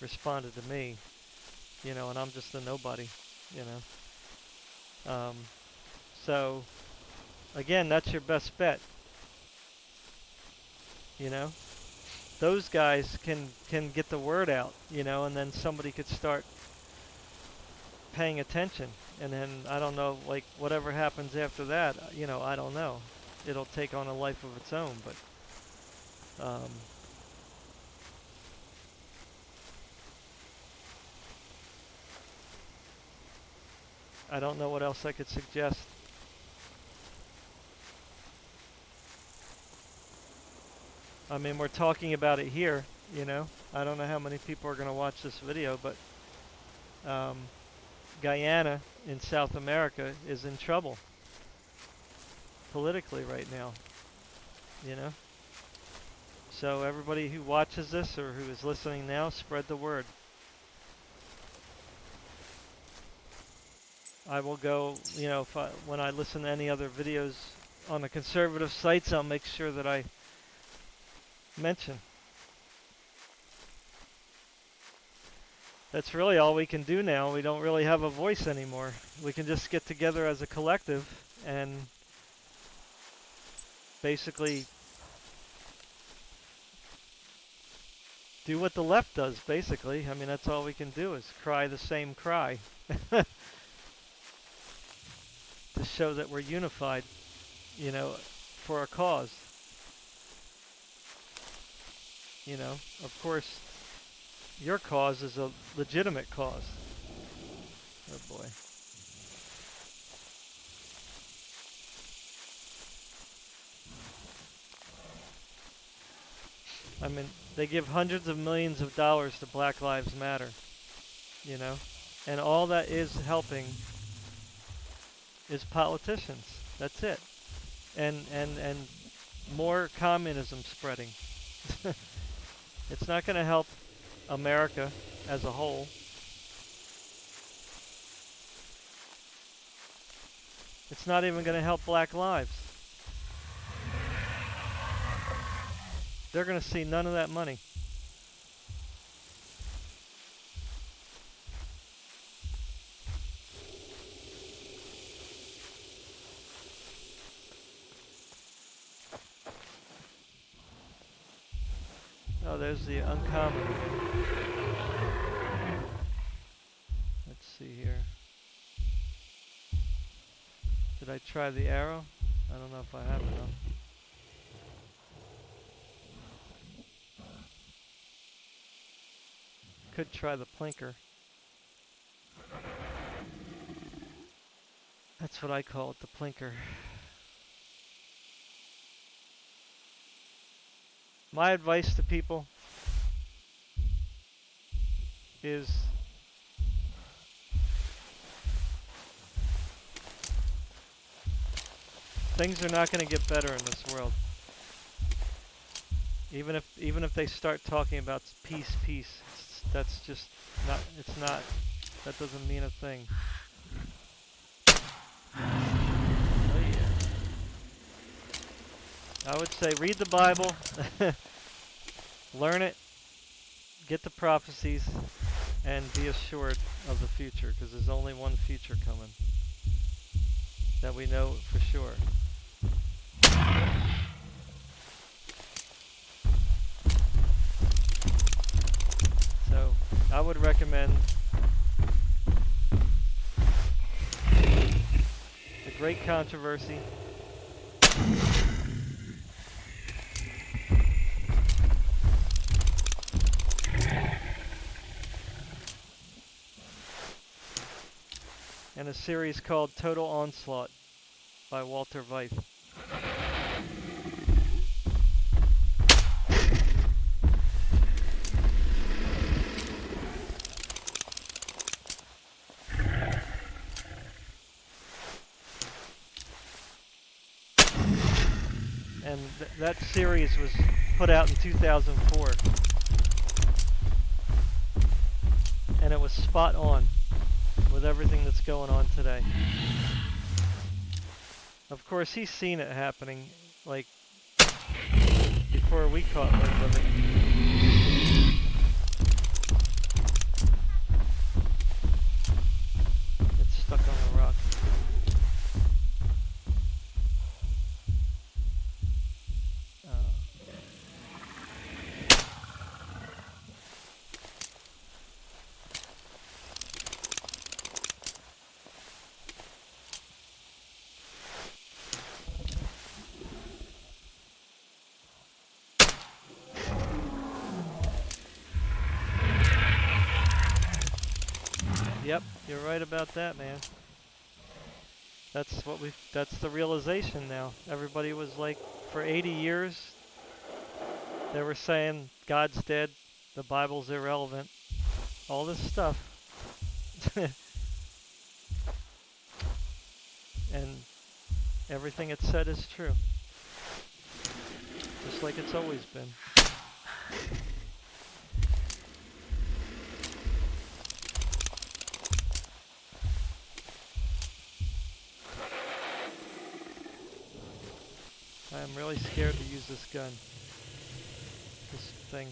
responded to me, and I'm just a nobody, you know. So again, that's your best bet, you know. Those guys can get the word out, and then somebody could start paying attention. And then I don't know, like whatever happens after that, I don't know. It'll take on a life of its own, but I don't know what else I could suggest. I mean, we're talking about it here, I don't know how many people are going to watch this video, but um, Guyana in South America is in trouble politically right now, you know. So everybody who watches this or who is listening now, spread the word. I will go, when I listen to any other videos on the conservative sites, I'll make sure that I mention. That's really all we can do now. We don't really have a voice anymore. We can just get together as a collective and basically do what the left does, basically. I mean, that's all we can do is cry the same cry to show that we're unified, for a cause. Of course, your cause is a legitimate cause. Oh boy. I mean, they give hundreds of millions of dollars to Black Lives Matter, and all that is helping is politicians. That's it. And more communism spreading. It's not going to help America as a whole. It's not even going to help Black lives. They're going to see none of that money. Oh, there's the uncommon. Let's see here. Did I try the arrow? I don't know if I have enough. Could try the plinker. That's what I call it, the plinker. My advice to people is things are not going to get better in this world. Even if they start talking about peace, that's just not. It's not. That doesn't mean a thing. Oh yeah. I would say read the Bible, learn it, get the prophecies, and be assured of the future, because there's only one future coming that we know for sure. So I would recommend The Great Controversy. And a series called Total Onslaught by Walter Veith. and that series was put out in 2004, and it was spot on with everything that's going on today. Of course, he's seen it happening, like, before we caught wind of it. It's stuck on the rock. Yep, you're right about that, man. That's the realization now. Everybody was like, for 80 years, they were saying God's dead, the Bible's irrelevant, all this stuff. And everything it said is true. Just like it's always been. I am really scared to use this gun. This thing.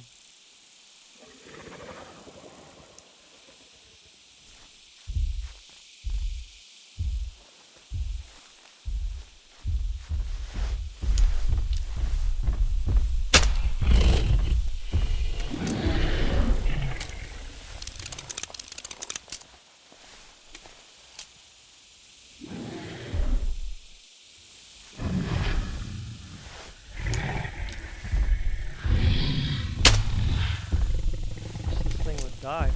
This thing would die.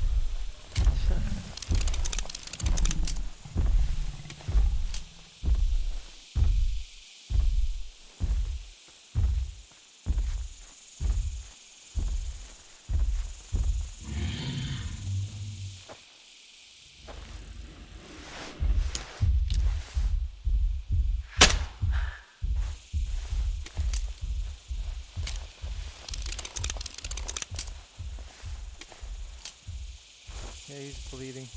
Yeah, he's bleeding.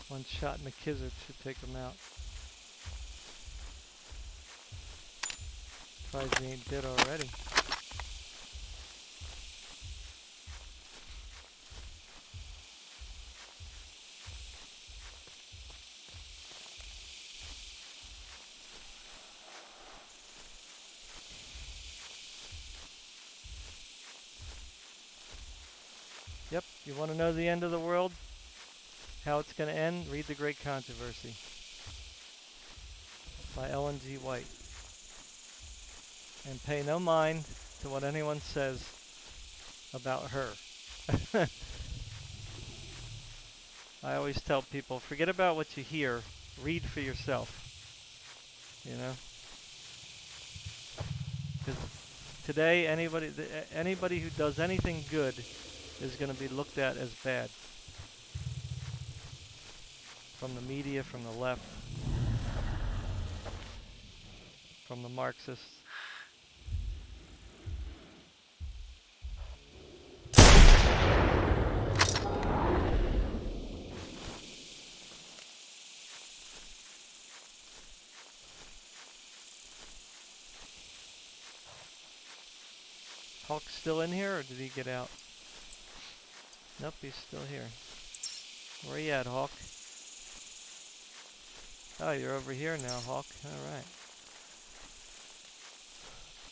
One shot in the gizzard should take him out. Surprised he ain't dead already. Yep, you want to know the end of the world? How it's going to end? Read The Great Controversy by Ellen G. White. And pay no mind to what anyone says about her. I always tell people, forget about what you hear, read for yourself. You know? Because today, anybody who does anything good is going to be looked at as bad. From the media, from the left, from the Marxists. Hulk's still in here, or did he get out? Nope, he's still here. Where you at, Hawk? Oh, you're over here now, Hawk. Alright.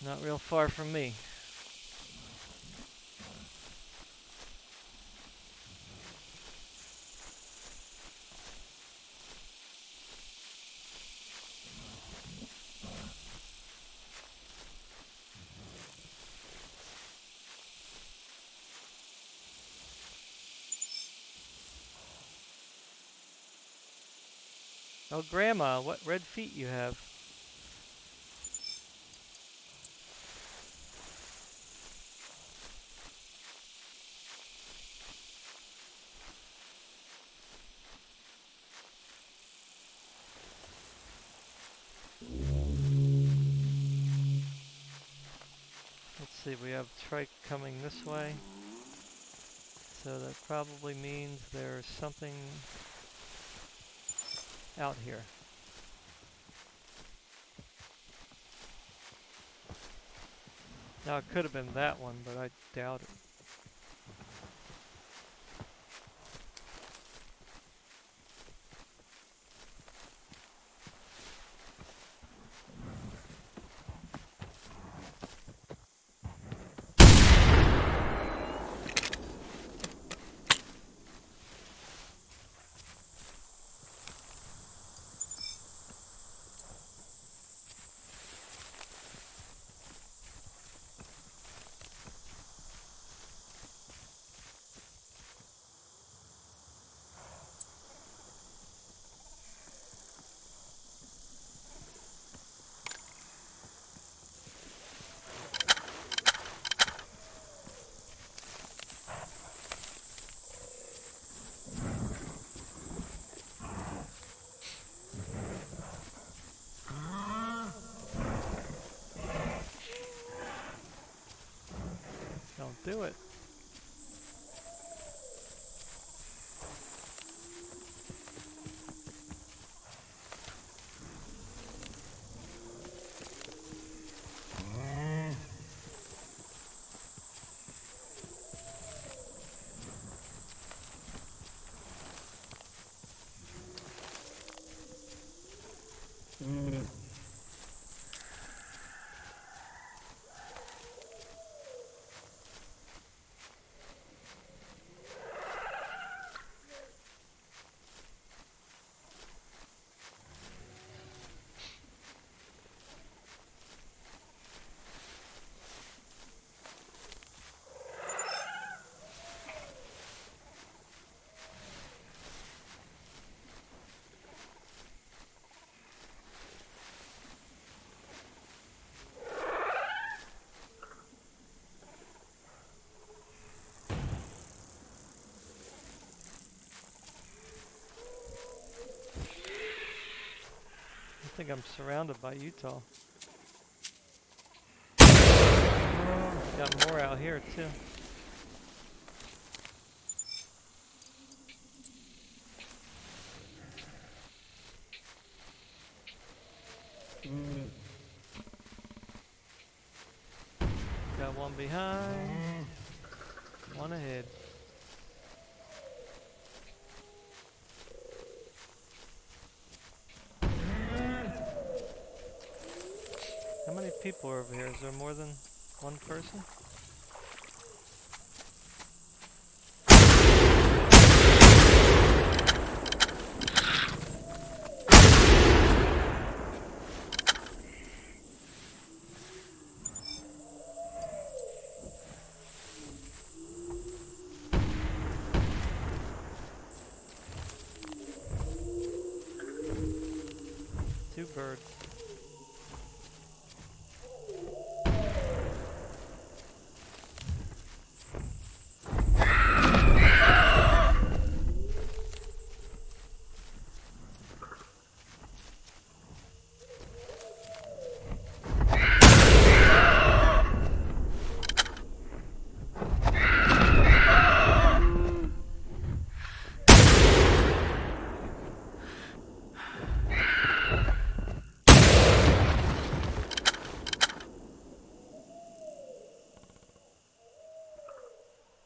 Not real far from me. Oh, Grandma, what red feet you have. see, we have trike coming this way. So that probably means there's something out here. Now it could have been that one, but I doubt it. Don't do it. I think I'm surrounded by Utah. Got more out here too. Got one behind, one ahead. How many people are over here? Is there more than one person? Two birds.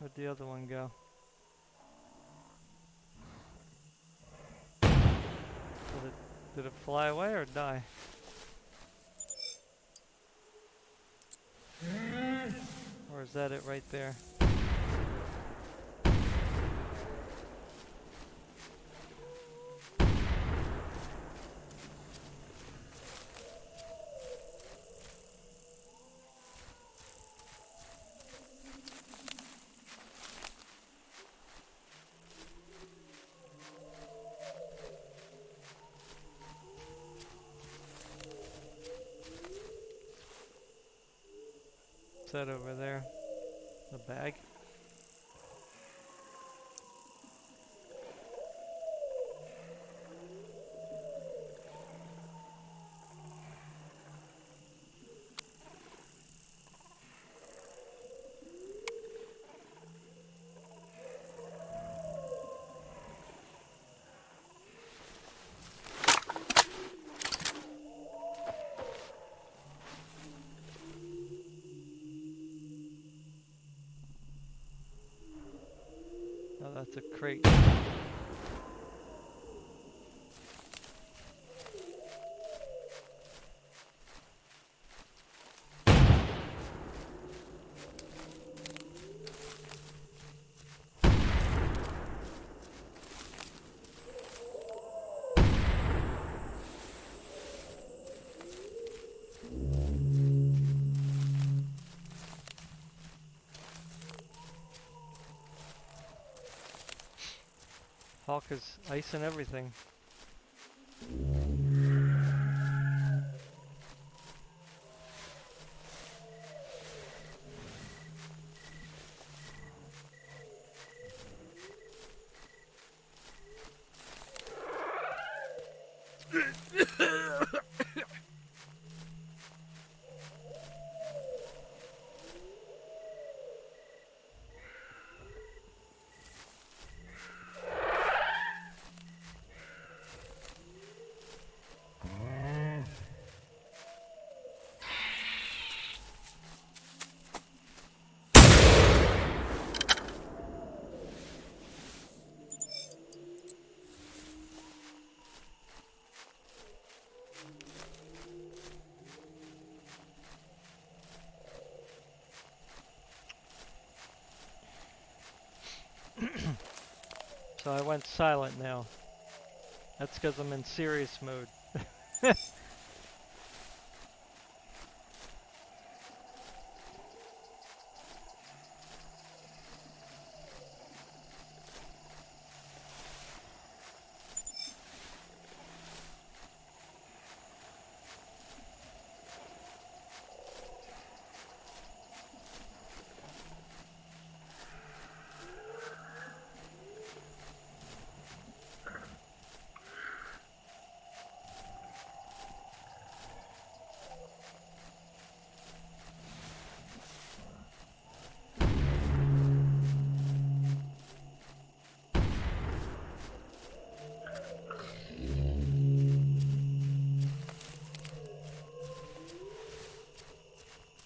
Where'd the other one go? Did it fly away or die? Or is that it right there? What's that over there? A bag? that's a crate. Hawk is icing everything. So I went silent now. That's because I'm in serious mode.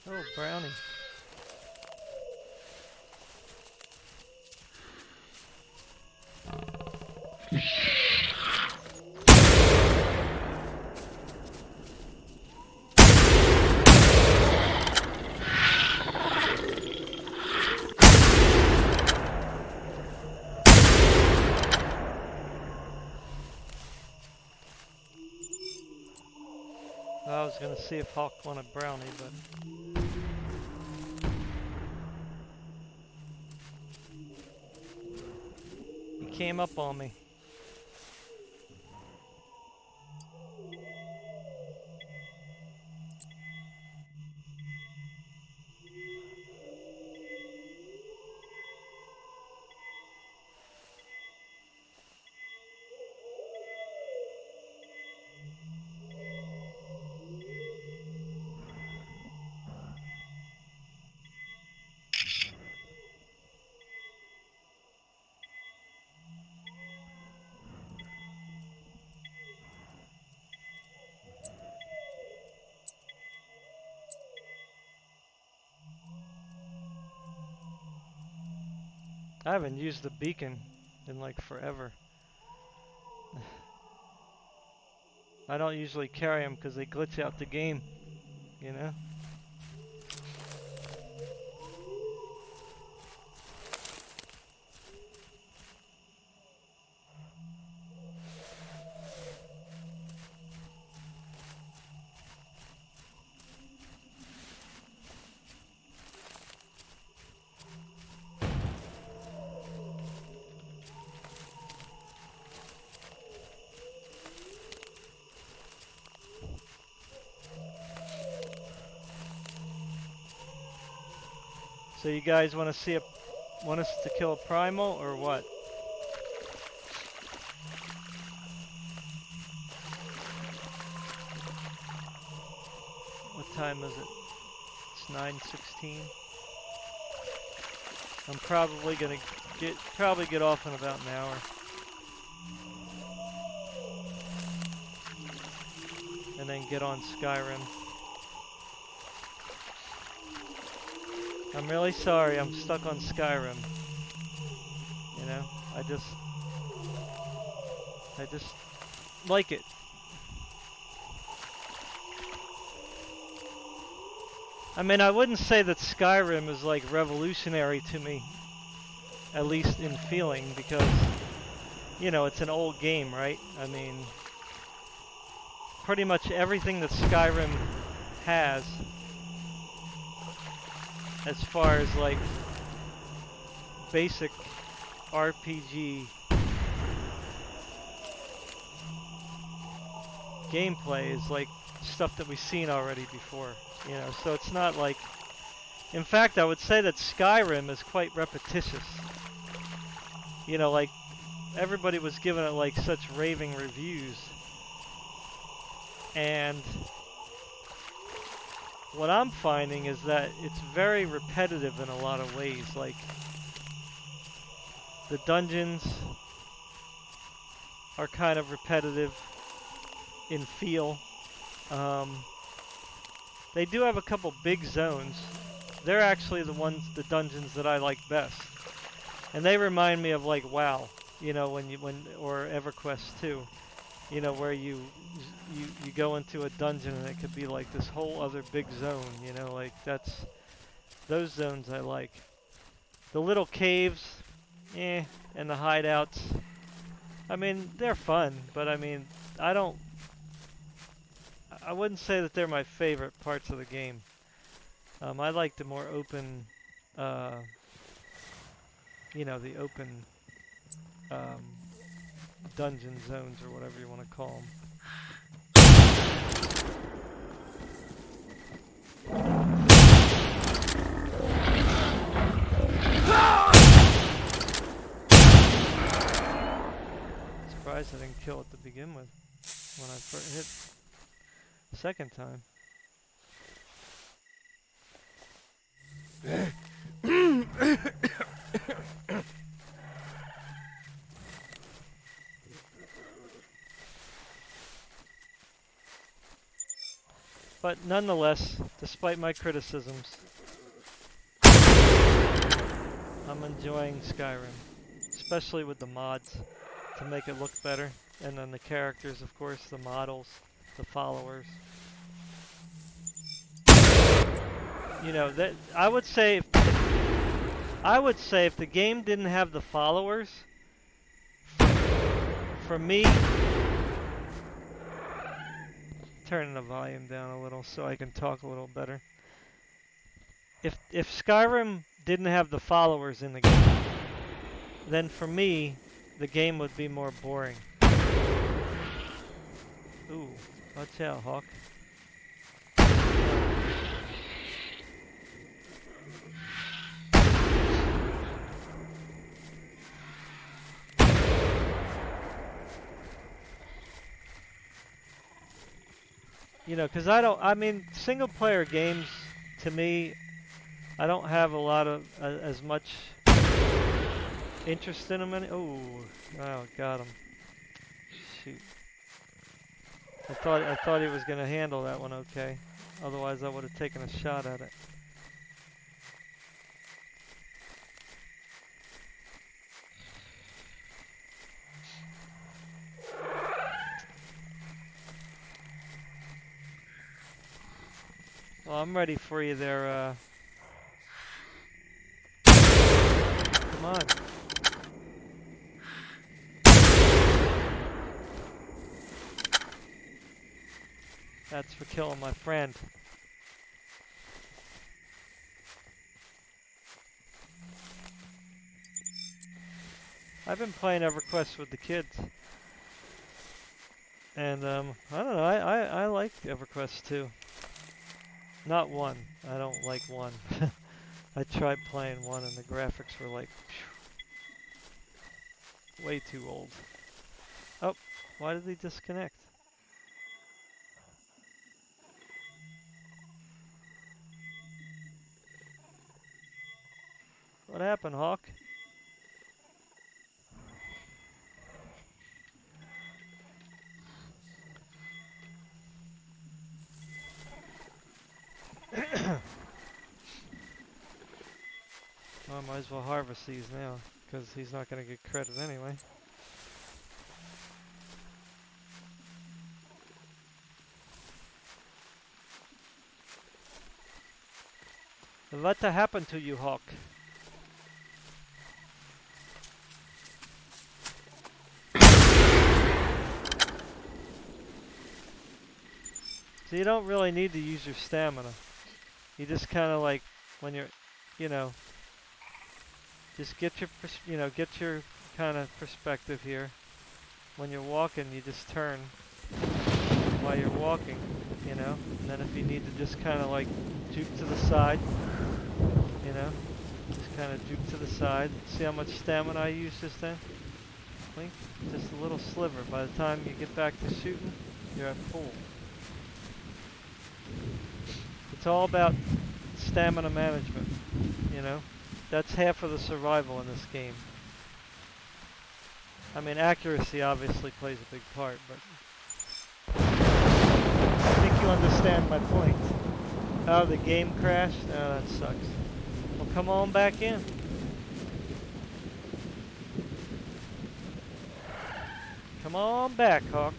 Oh, brownie. I was gonna see if Hawk wanted brownie, but he came up on me. I haven't used the beacon in like forever. I don't usually carry them because they glitch out the game, you know? So you guys want us to kill a primal or what? What time is it? It's 9:16. I'm probably gonna get off in about an hour. And then get on Skyrim. I'm really sorry, I'm stuck on Skyrim. You know? I just like it. I mean, I wouldn't say that Skyrim is like revolutionary to me, at least in feeling, because, you know, it's an old game, right? I mean, pretty much everything that Skyrim has, as far as like basic RPG gameplay, is like stuff that we've seen already before, you know, so it's not like, in fact, I would say that Skyrim is quite repetitious. You know, like, everybody was giving it like such raving reviews, and what I'm finding is that it's very repetitive in a lot of ways. Like, the dungeons are kind of repetitive in feel. They do have a couple big zones. They're actually the dungeons that I like best. And they remind me of like WoW, you know, or EverQuest 2, you know, where you go into a dungeon and it could be like this whole other big zone, you know, like those zones I like. The little caves, and the hideouts, I mean, they're fun, but I mean, I wouldn't say that they're my favorite parts of the game. I like the more open, uh, you know, the open um, dungeon zones, or whatever you want to call them. Surprised I didn't kill it to begin with when I first hit the second time. But nonetheless, despite my criticisms, I'm enjoying Skyrim, especially with the mods to make it look better, and then the characters, of course, the models, the followers. You know, that I would say if the game didn't have the followers, for me, turning the volume down a little so I can talk a little better. If Skyrim didn't have the followers in the game, then for me, the game would be more boring. Ooh, watch out, Hawk. You know, because I mean, single player games, to me, I don't have a lot of, as much interest in them. Oh, got him. Shoot. I thought he was going to handle that one okay. Otherwise, I would have taken a shot at it. Well, I'm ready for you there, come on. That's for killing my friend. I've been playing EverQuest with the kids. And, I don't know, I like EverQuest 2. Not 1. I don't like 1. I tried playing 1 and the graphics were like, phew, way too old. Oh, why did they disconnect? What happened, Hawk? Well, I might as well harvest these now, because he's not going to get credit anyway. What happened to you, Hawk? So you don't really need to use your stamina. You just kind of like, when you're, you know, just get your, get your kind of perspective here. When you're walking, you just turn while you're walking, you know. And then if you need to just kind of like juke to the side, you know, just kind of juke to the side. See how much stamina I used just then? Blink, just a little sliver. By the time you get back to shooting, you're at full. It's all about stamina management, you know. That's half of the survival in this game. I mean, accuracy obviously plays a big part, but I think you understand my point. Oh, the game crashed? Oh, that sucks. Well, come on back in. Come on back, Hawk.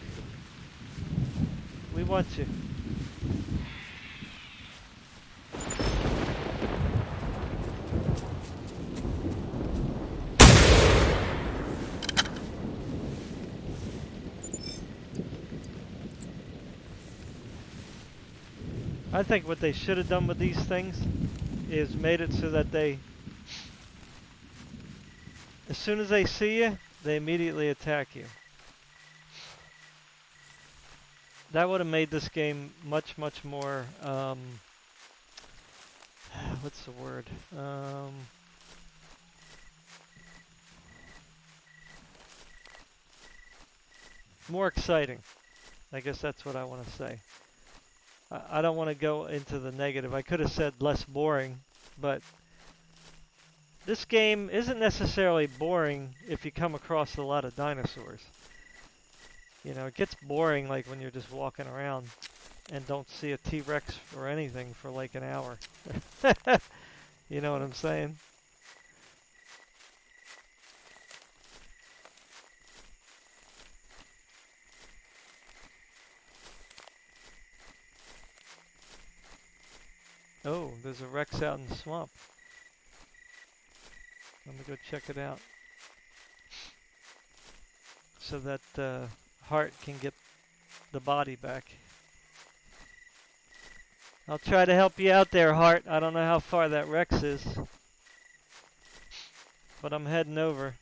We want you. I think what they should have done with these things is made it so that they, as soon as they see you, they immediately attack you. That would have made this game much, much more, what's the word? More exciting. I guess that's what I want to say. I don't want to go into the negative. I could have said less boring, but this game isn't necessarily boring if you come across a lot of dinosaurs. You know, it gets boring like when you're just walking around and don't see a T-Rex or anything for like an hour. You know what I'm saying? Oh, there's a Rex out in the swamp. Let me go check it out. So that Hart can get the body back. I'll try to help you out there, Hart. I don't know how far that Rex is, but I'm heading over.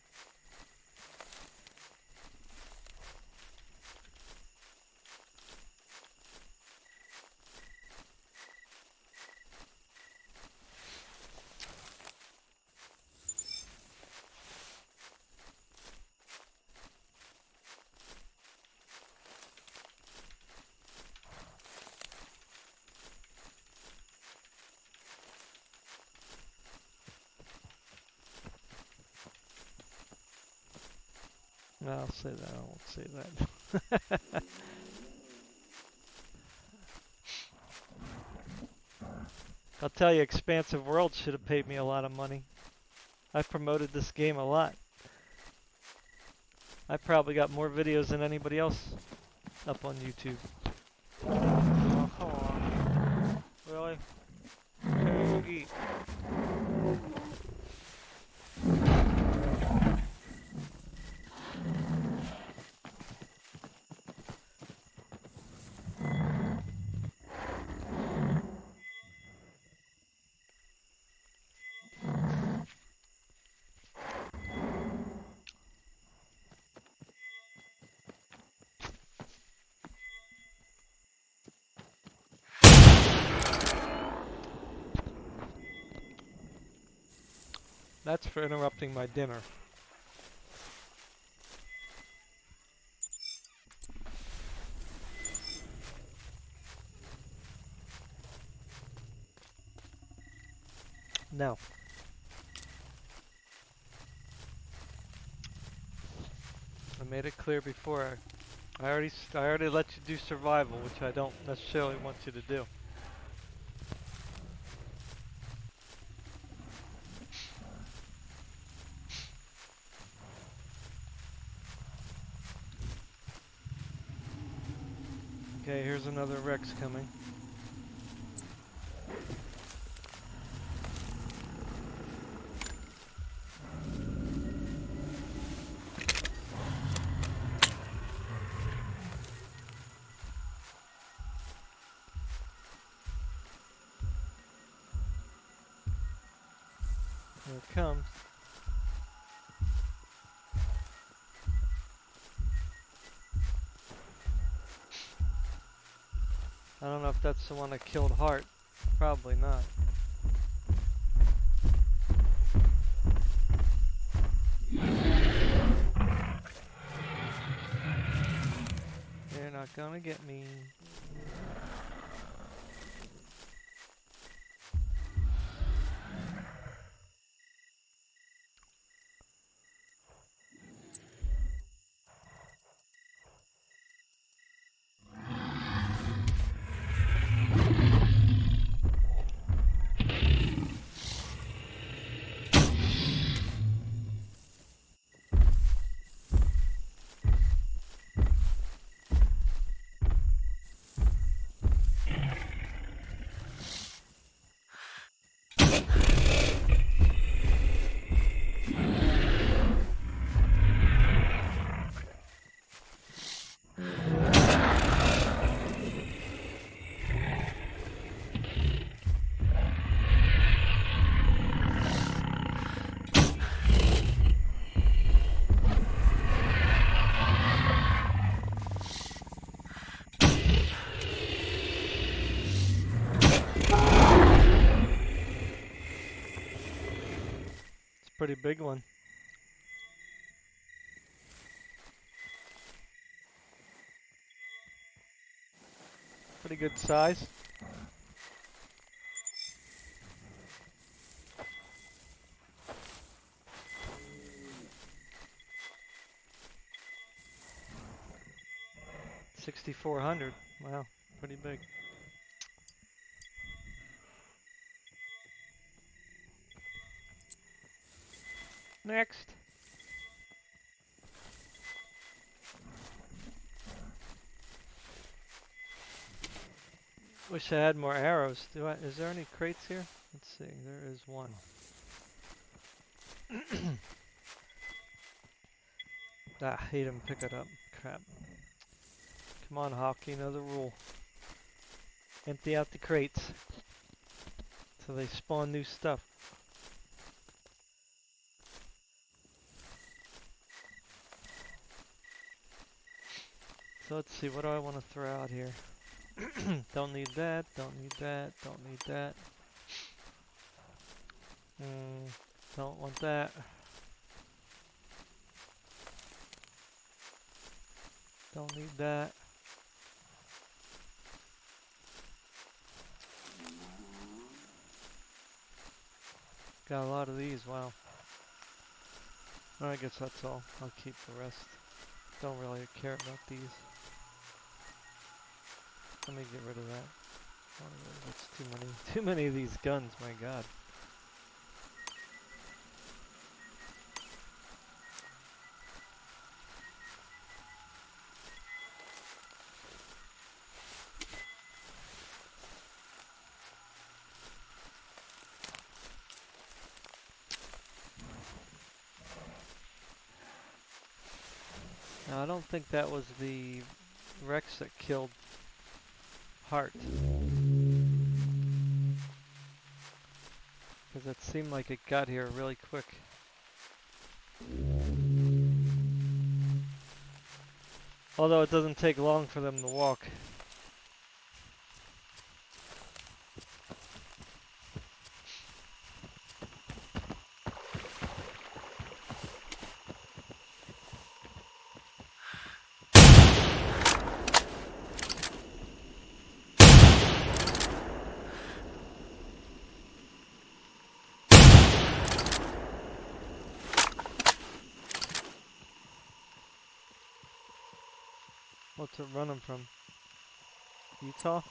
No, I'll say that. I won't say that. I'll tell you, Expansive World should have paid me a lot of money. I've promoted this game a lot. I probably got more videos than anybody else up on YouTube. Oh, come on. Really? Eat. That's for interrupting my dinner. No. I made it clear before. I already let you do survival, which I don't necessarily want you to do. another Rex coming. Here it comes. I don't know if that's the one that killed Hart. Probably not. They're not gonna get me. Pretty big one. Pretty good size. $6,400. Wow, pretty big. Next. Wish I had more arrows. Is there any crates here? Let's see. There is one. Ah, he didn't pick it up. Crap. Come on, Hawk. You know the rule. Empty out the crates so they spawn new stuff. So let's see. What do I want to throw out here? Don't need that. Don't need that. Don't need that. Don't want that. Don't need that. Got a lot of these, wow. I guess that's all. I'll keep the rest. Don't really care about these. Let me get rid of that. Oh, that's too many. Too many of these guns, my god. Now, I don't think that was the Rex that killed Hart. Because it seemed like it got here really quick. Although it doesn't take long for them to walk. What's it running from? Utah?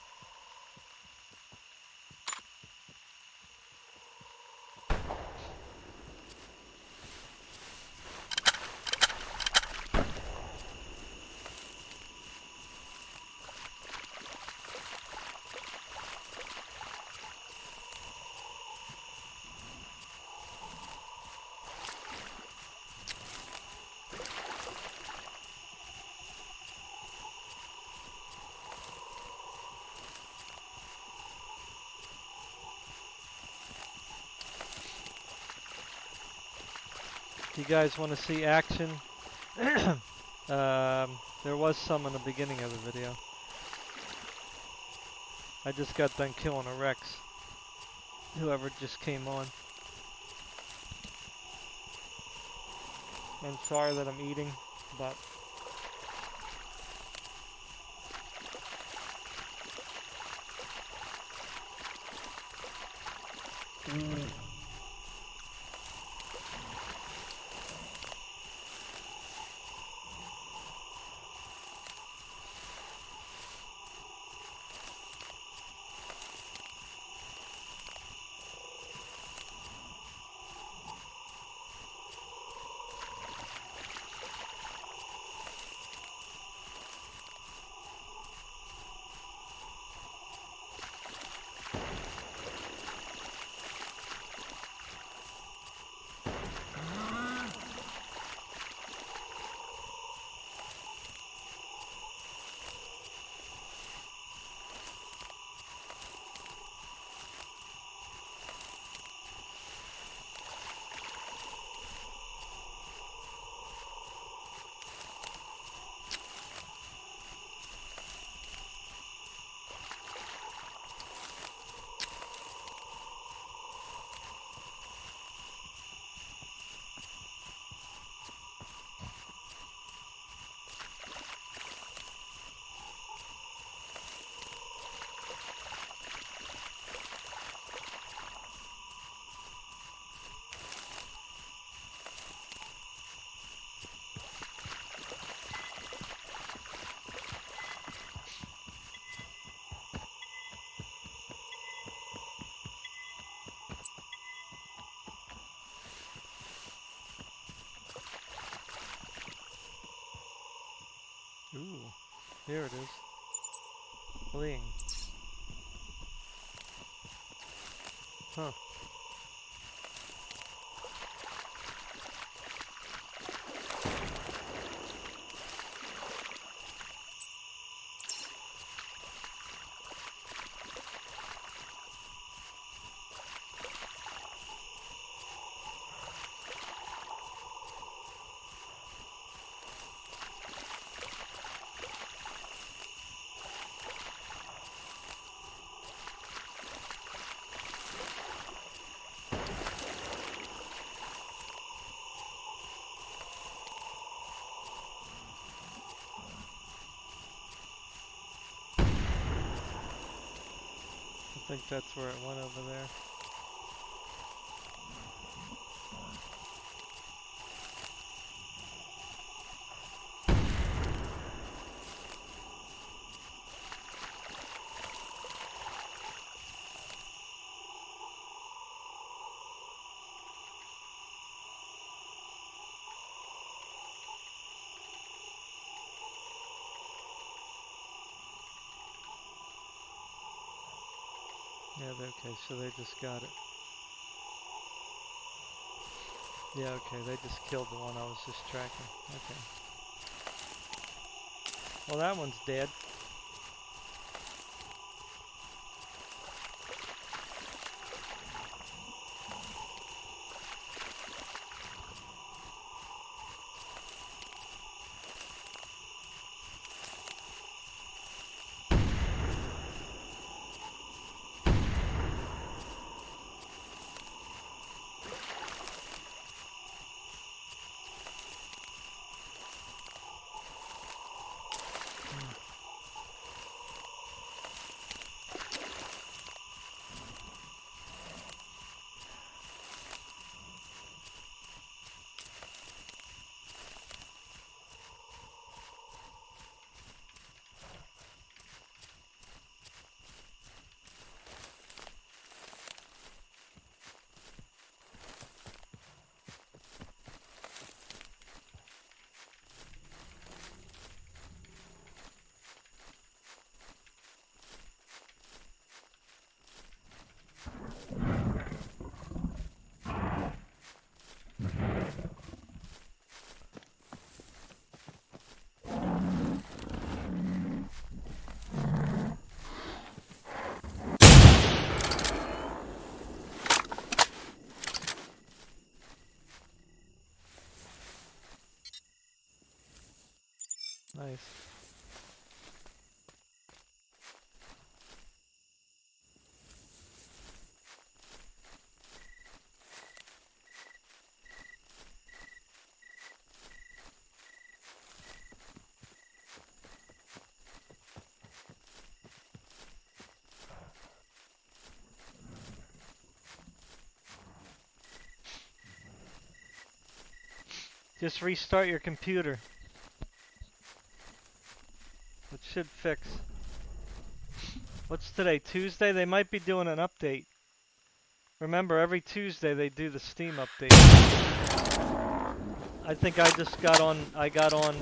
If you guys want to see action, there was some in the beginning of the video. I just got done killing a Rex. Whoever just came on. I'm sorry that I'm eating, but ooh, here it is. Fleeing. Huh. I think that's where it went over there. Yeah, okay, so they just got it. Yeah, okay, they just killed the one I was just tracking. Okay. Well, that one's dead. noise. Just restart your computer. It should fix. What's today? Tuesday? They might be doing an update. Remember, every Tuesday they do the Steam update. I think I just got on. I got on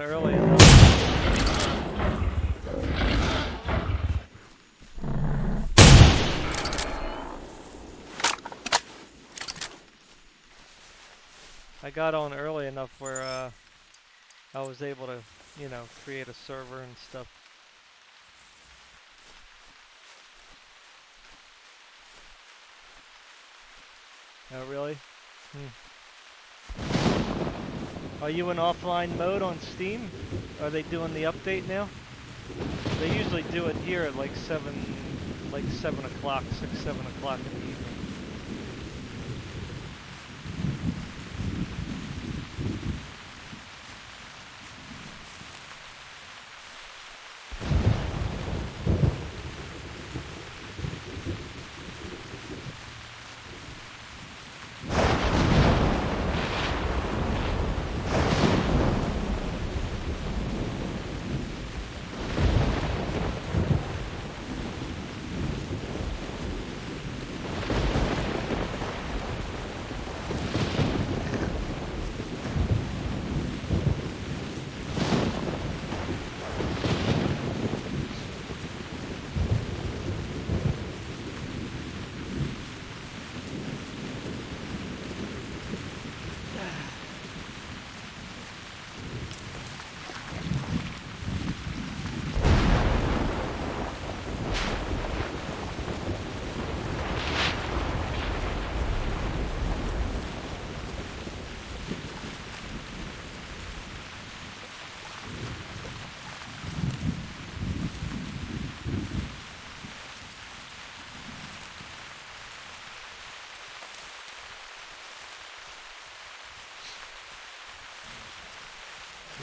early enough. I got on early enough where I was able to, you know, create a server and stuff. Oh, really? Are you in offline mode on Steam? Are they doing the update now? They usually do it here at like 7 o'clock, 6, 7 o'clock in the evening.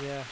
Yeah.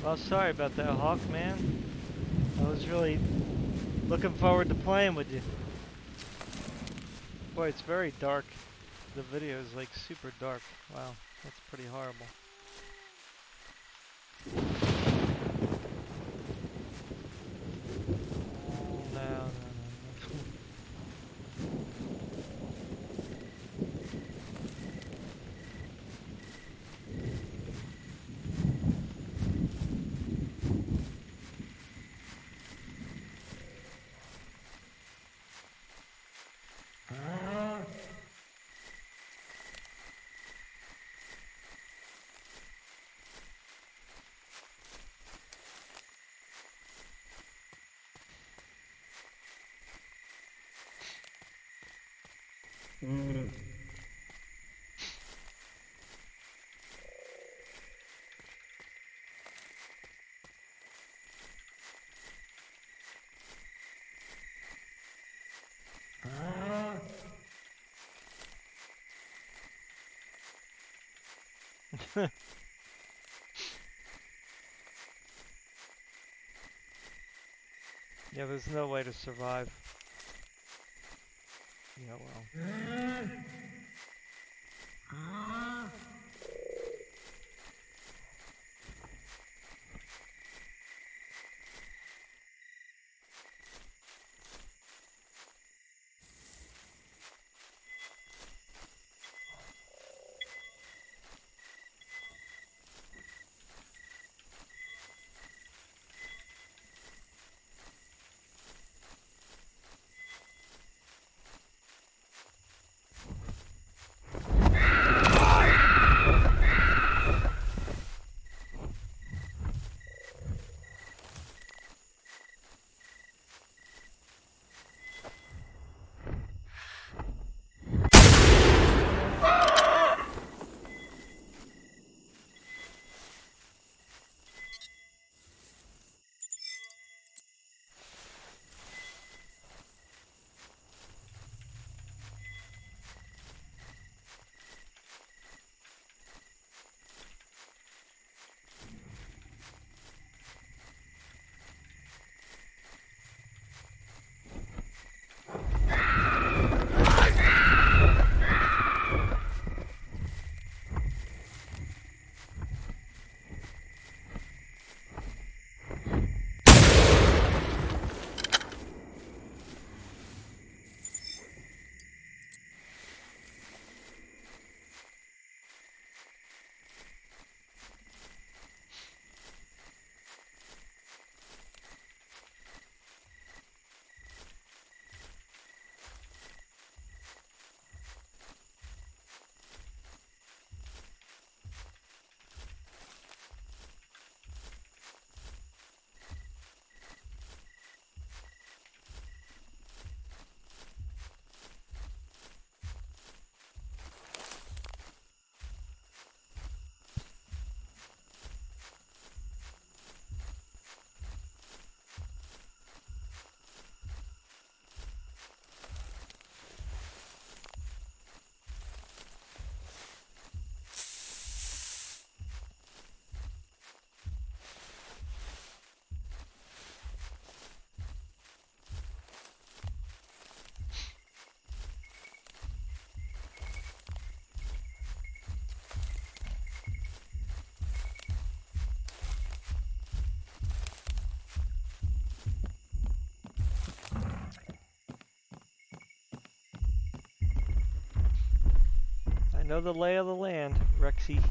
Well, sorry about that, Hawk, man. I was really looking forward to playing with you. Boy, it's very dark. The video is like super dark. Wow, that's pretty horrible. No. Yeah, there's no way to survive. Yeah, well. I know the lay of the land, Rexy.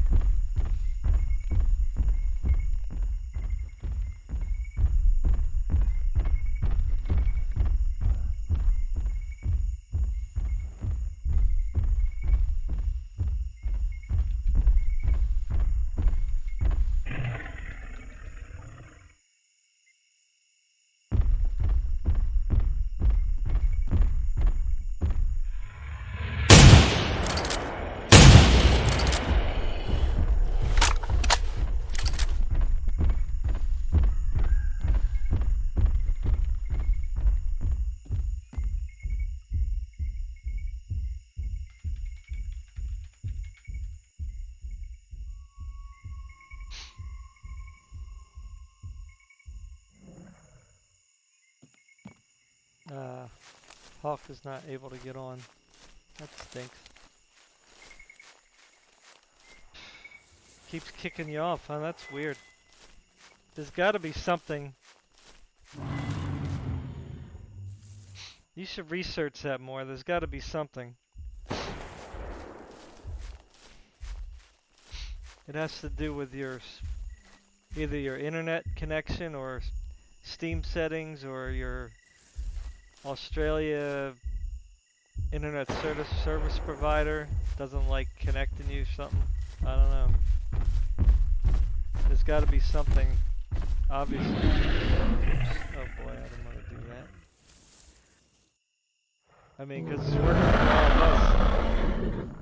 Hawk is not able to get on. That stinks. Keeps kicking you off, huh? That's weird. There's gotta be something. You should research that more. There's gotta be something. It has to do with your either your internet connection or Steam settings or your Australia internet service provider doesn't like connecting you something. I don't know. There's got to be something obviously. Oh boy, I don't want to do that. I mean, because it's working for all of us.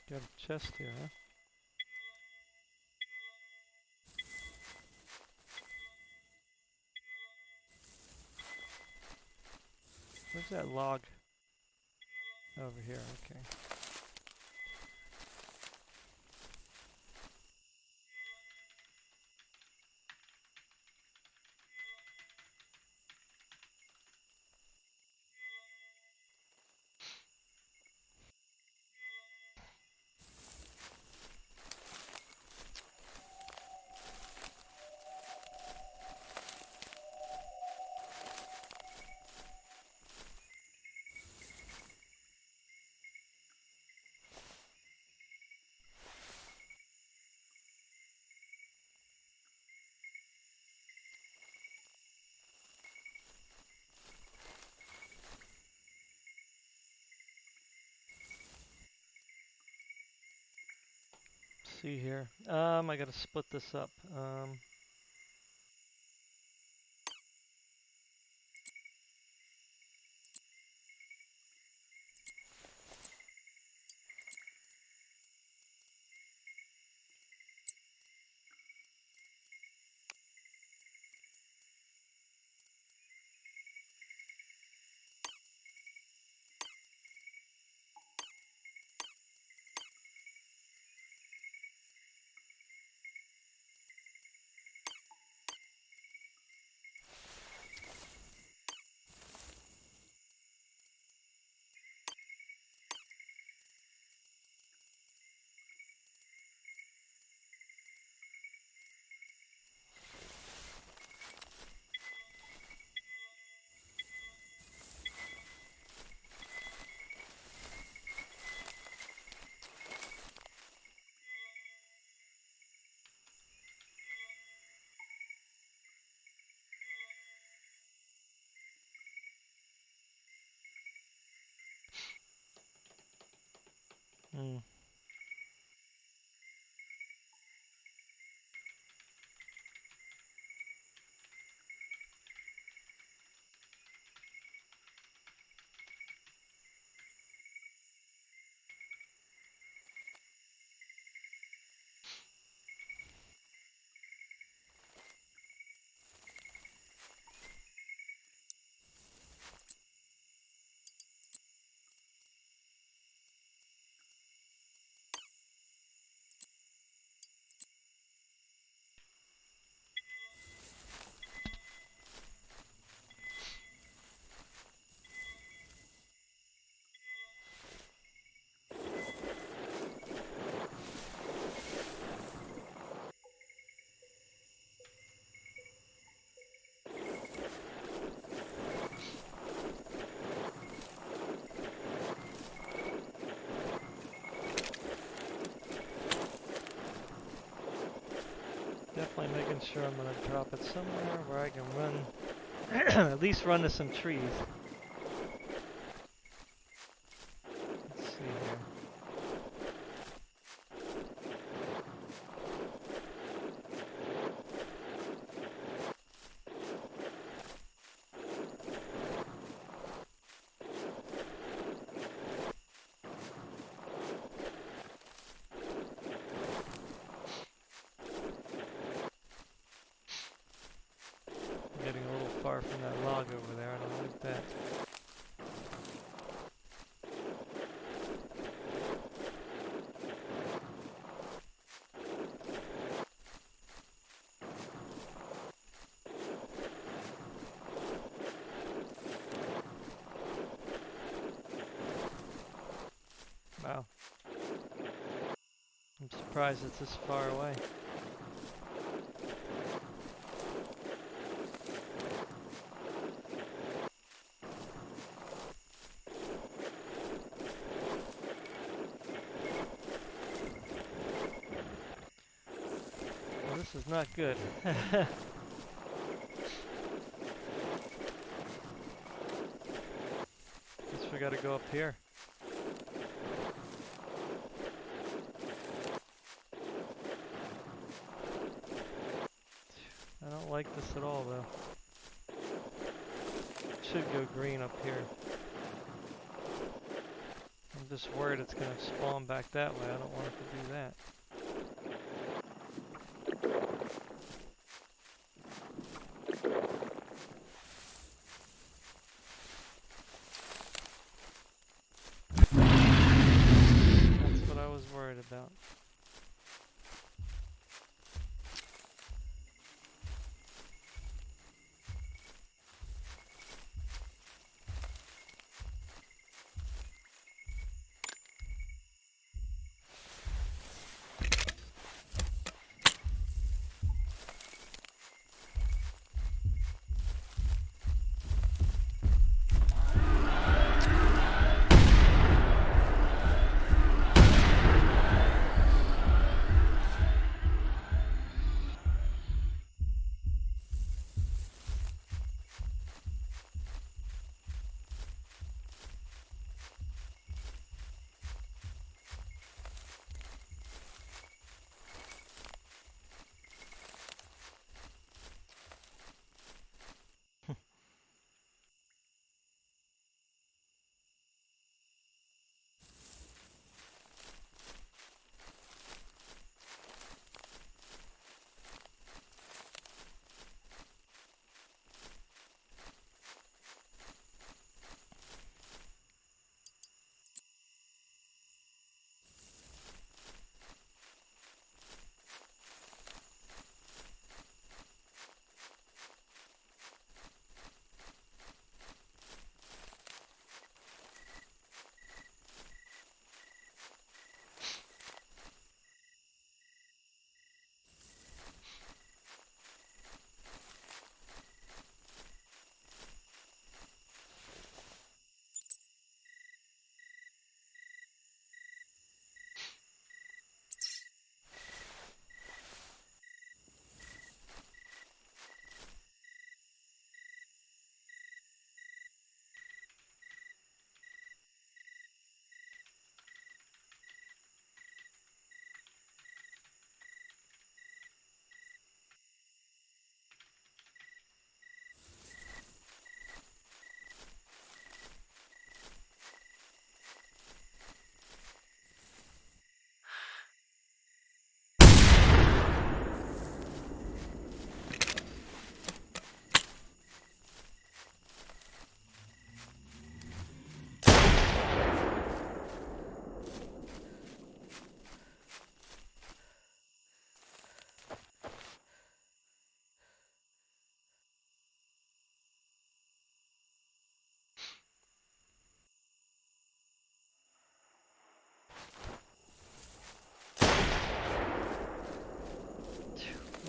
Got a chest here, huh? Where's that log? Over here, okay. See here. I gotta split this up. Hmm. Definitely making sure I'm gonna drop it somewhere where I can run, at least run to some trees. Let's see here. I'm getting a little far from that log over there. I don't like that. Wow. I'm surprised it's this far away. Well, this is not good. Guess we gotta go up here. I don't like this at all, though. It should go green up here. I'm just worried it's gonna spawn back that way. I don't want it to do that. That's what I was worried about.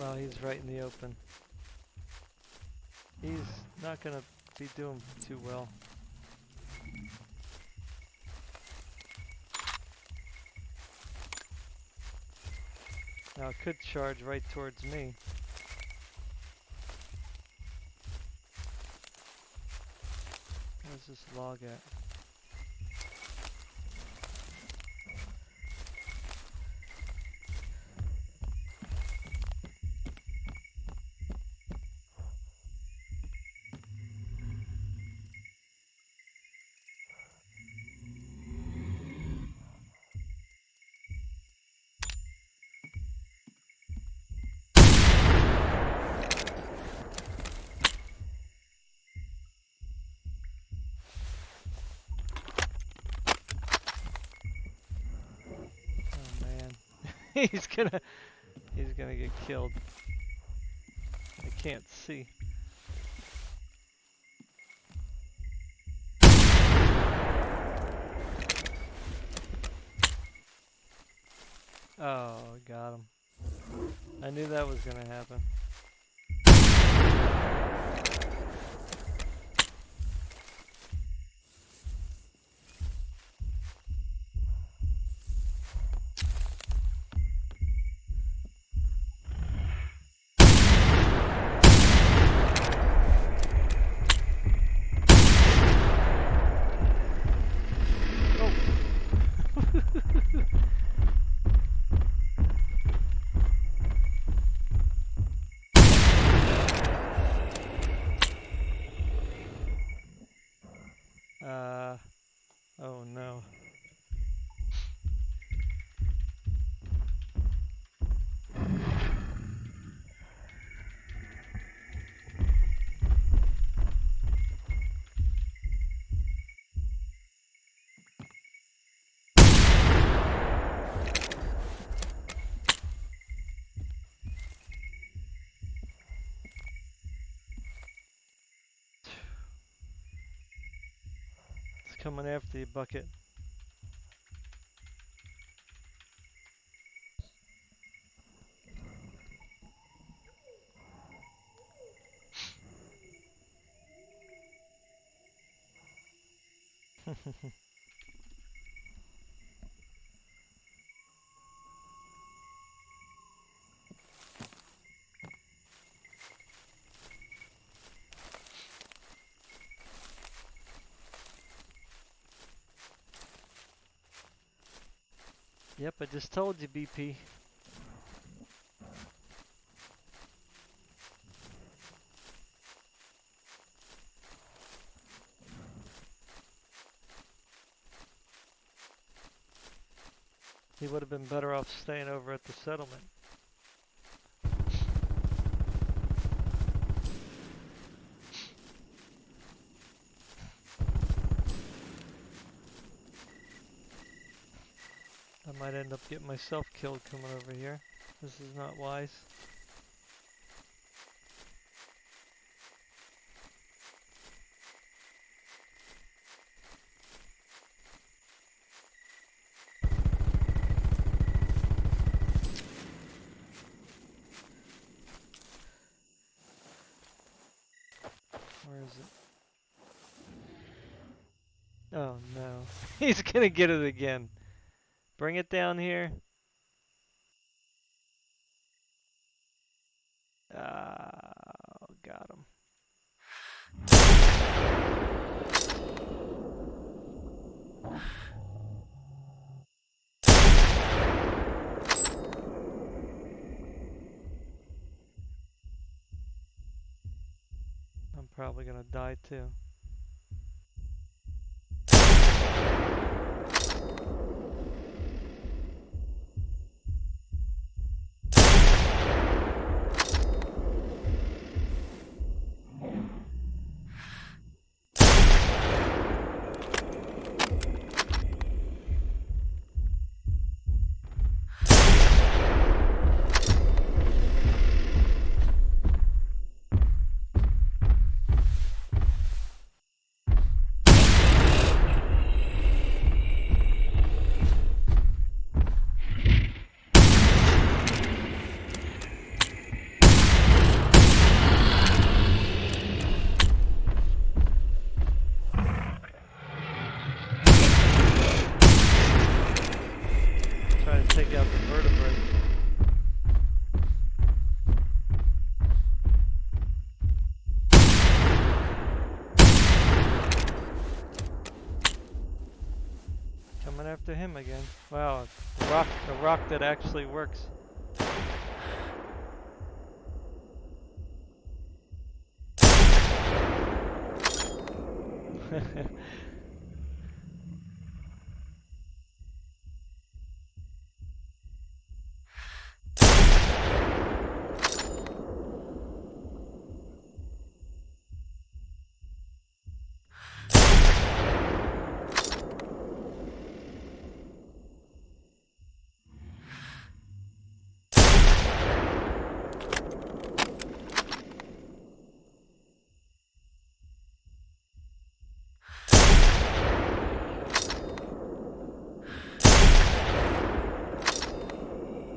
Well, he's right in the open. He's not gonna be doing too well. Now it could charge right towards me. Where's this log at? he's gonna get killed. I can't see. Oh, got him. I knew that was gonna happen. Oh no. coming after you, Bucket. Yep, I just told you, BP. He would have been better off staying over at the settlement. I might end up getting myself killed coming over here. This is not wise. Where is it? Oh no. He's gonna get it again. Bring it down here. Oh, got him. I'm probably gonna die too. Try to take out the vertebrae. Coming after him again. Wow, a rock that actually works.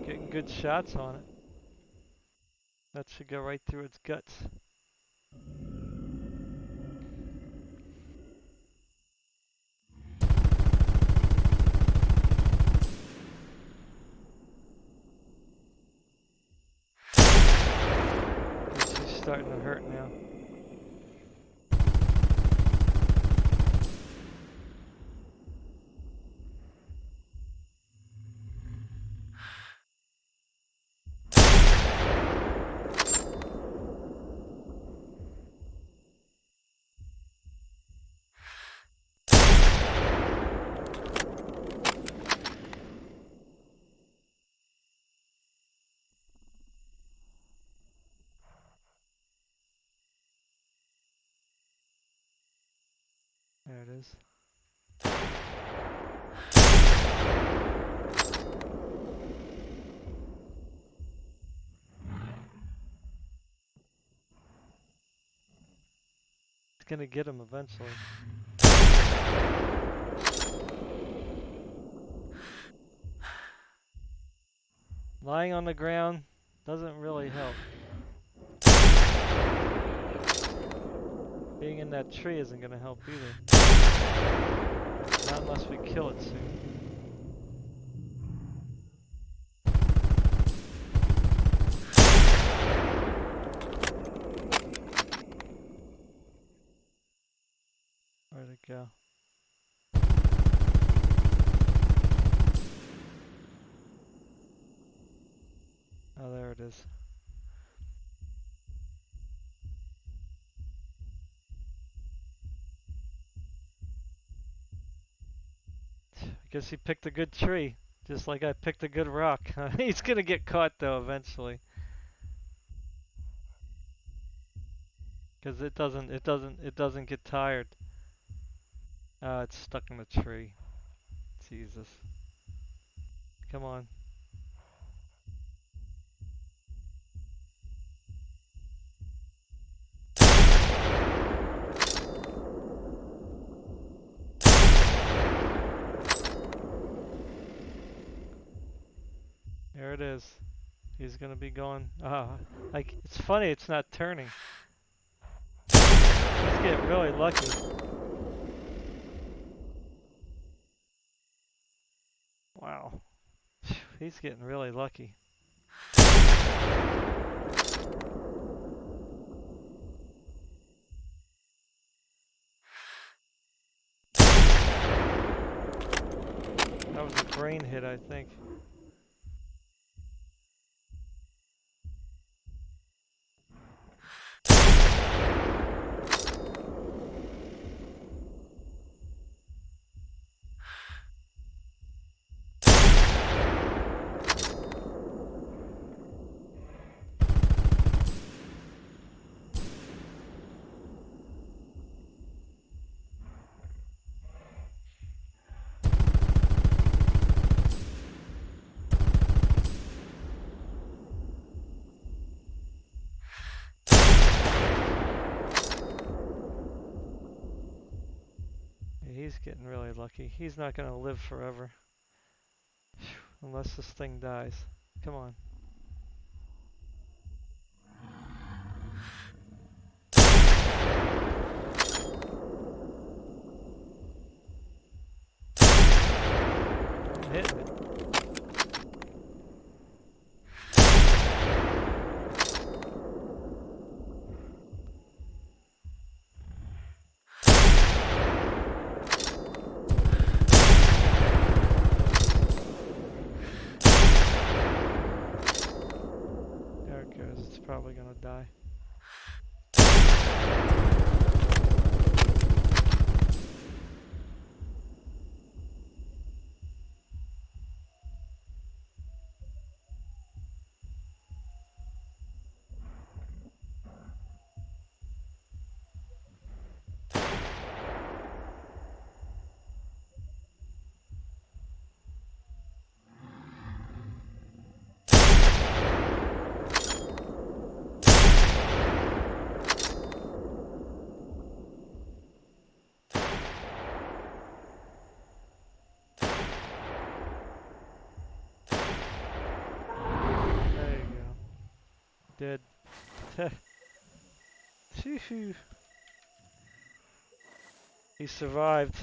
Getting good shots on it. That should go right through its guts. She's starting to hurt now. There it is. It's gonna get him eventually. Lying on the ground doesn't really help. Being in that tree isn't gonna help either. Not unless we kill it soon. Where'd it go? Oh, there it is. I guess he picked a good tree, just like I picked a good rock. He's gonna get caught though eventually, because it doesn't get tired. It's stuck in the tree. Jesus. Come on. There it is. He's gonna be going. Like it's funny. It's not turning. He's getting really lucky. Wow. He's getting really lucky. That was a brain hit, I think. He's getting really lucky. He's not gonna live forever. Unless this thing dies. Come on. I'm hitting it. There it goes. It's probably gonna die. There you go. Dead. Phew. He survived.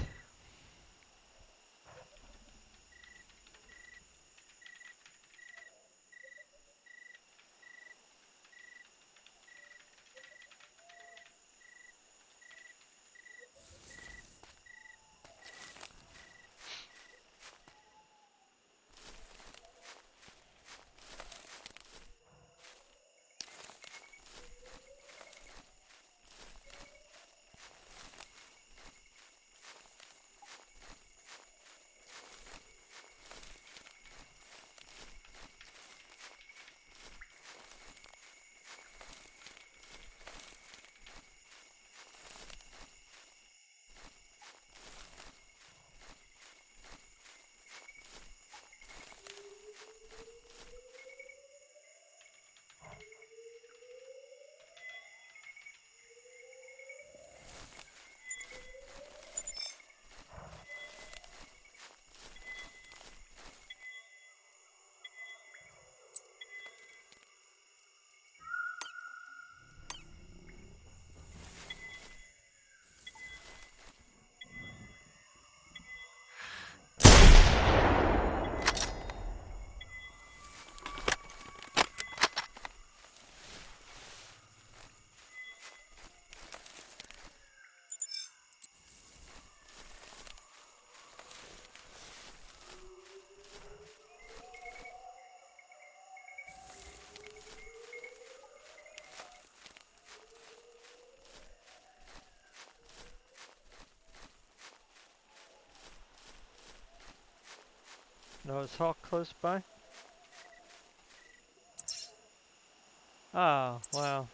No, is Hawk close by? Oh, wow.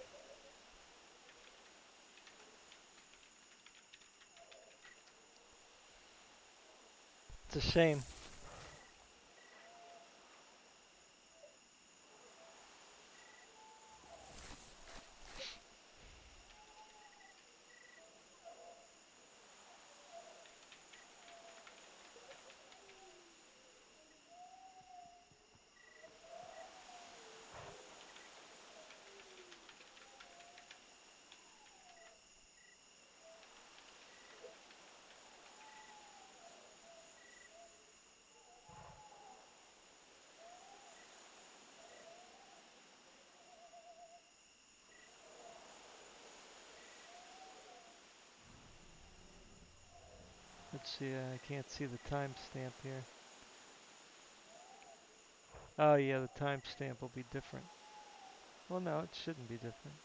It's a shame. Let's see, I can't see the timestamp here. Oh yeah, the timestamp will be different. Well, no, it shouldn't be different.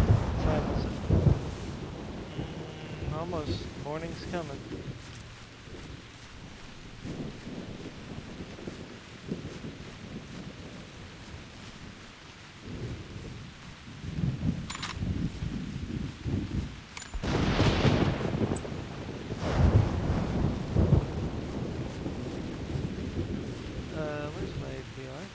What time is it? Almost. Morning's coming. Where's my API?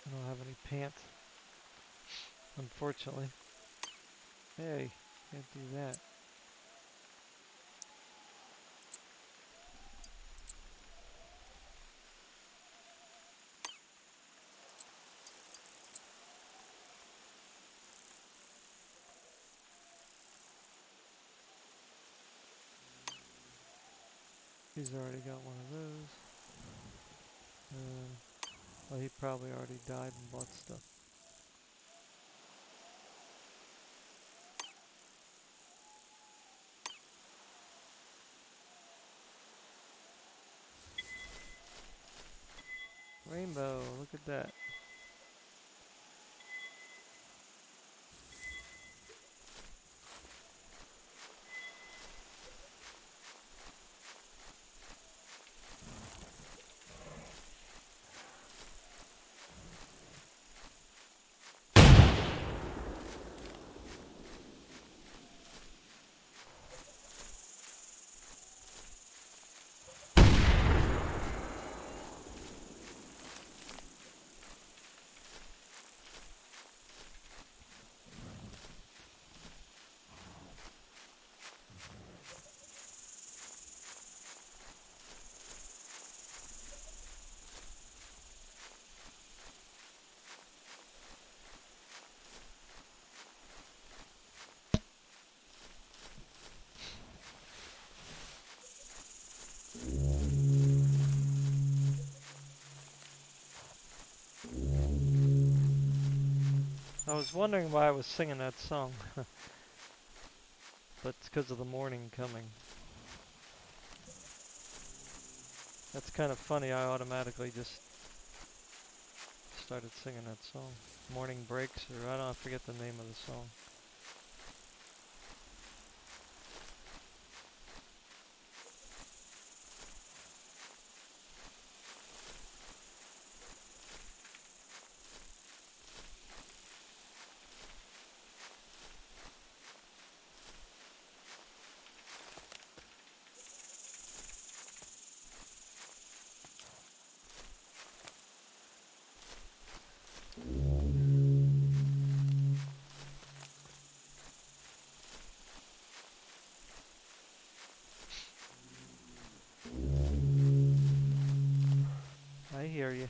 I don't have any pants, unfortunately. Hey, can't do that. He's already got one of those. Well, he probably already died and bought stuff. Rainbow, look at that. I was wondering why I was singing that song. But it's because of the morning coming. That's kind of funny, I automatically just started singing that song. Morning Breaks, or I forget the name of the song. I hear you.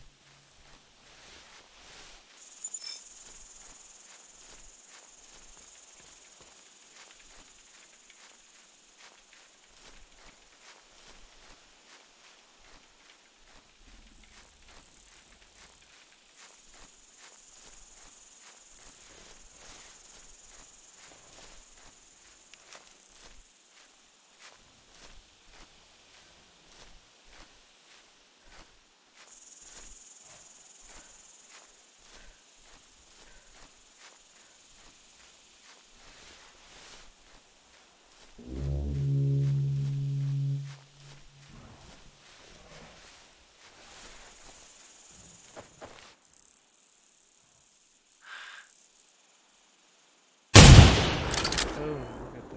Oh, look at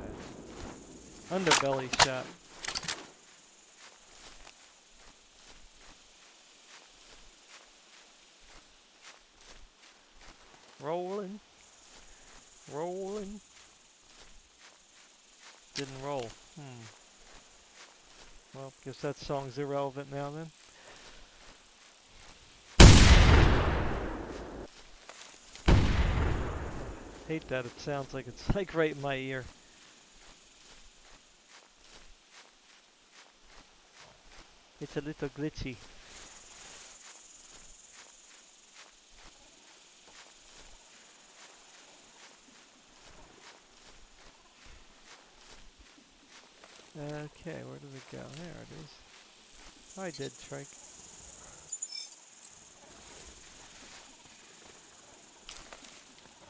that. Underbelly shot. Rolling. Rolling. Didn't roll. Well, guess that song's irrelevant now then. Hate that, it sounds like it's like right in my ear. It's a little glitchy. Okay, where did it go? There it is. I did trike.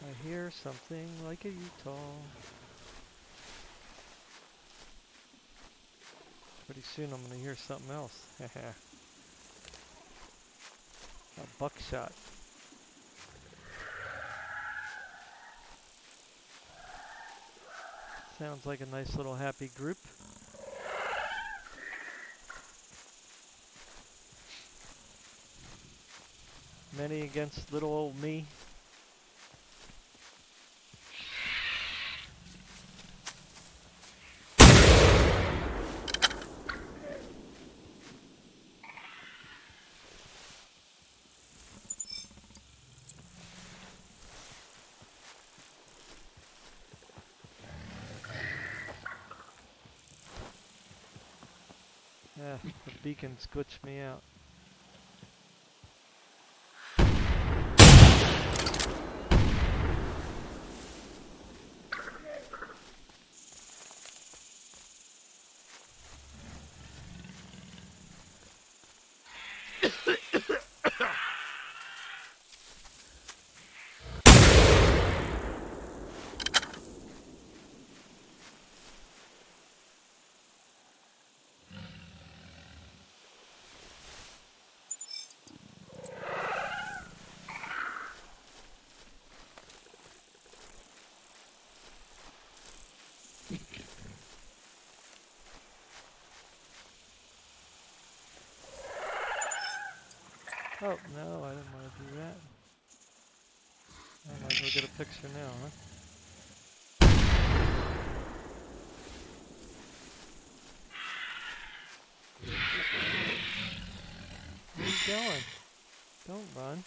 I hear something like a Utah. Pretty soon I'm gonna hear something else. A buckshot. Sounds like a nice little happy group. Many against little old me. Yeah, the beacons glitched me out. Oh, no, I didn't want to do that. I might as well get a picture now, huh? Where are you going? Don't run.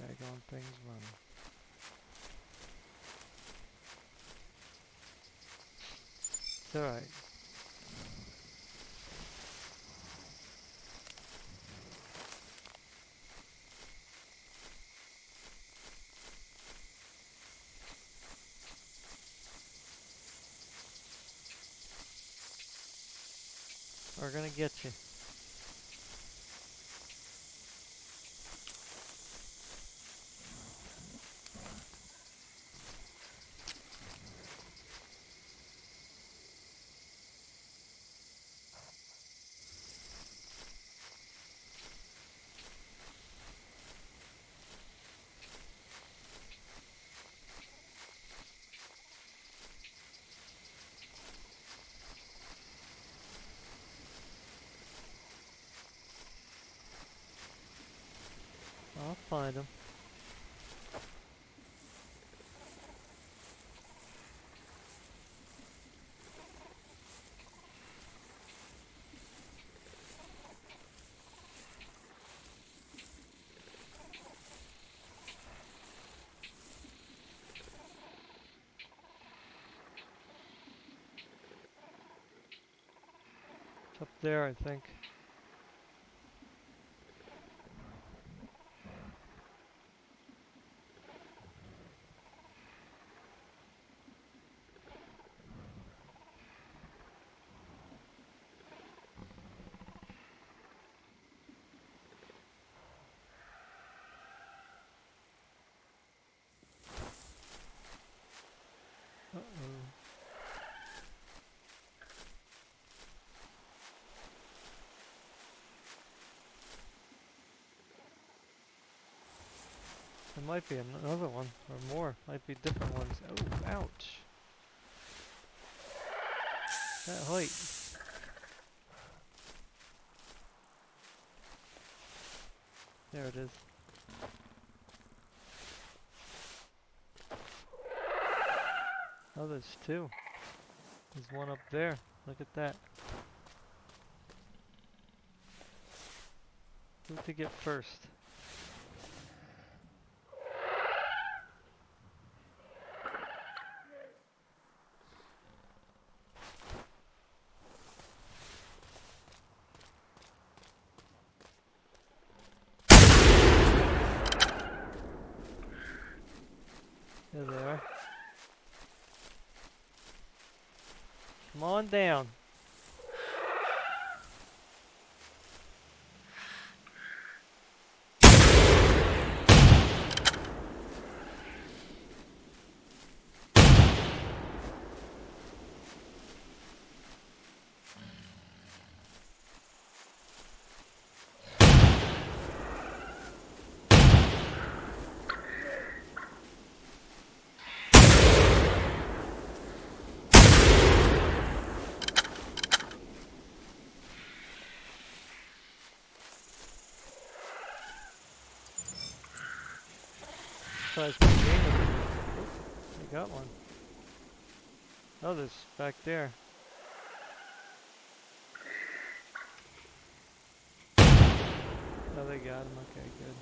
Daggone thing's running. It's alright. We're gonna get you. I'll find him. It's up there, I think. Uh-oh. There might be another one, or more. Might be different ones. Oh, ouch. That height. There it is. Oh, there's two. There's one up there. Look at that. Who to get first? There they are. Come on down. realized my game was... Oop, I got one. Oh, there's back there. Oh, they got him. Okay, good.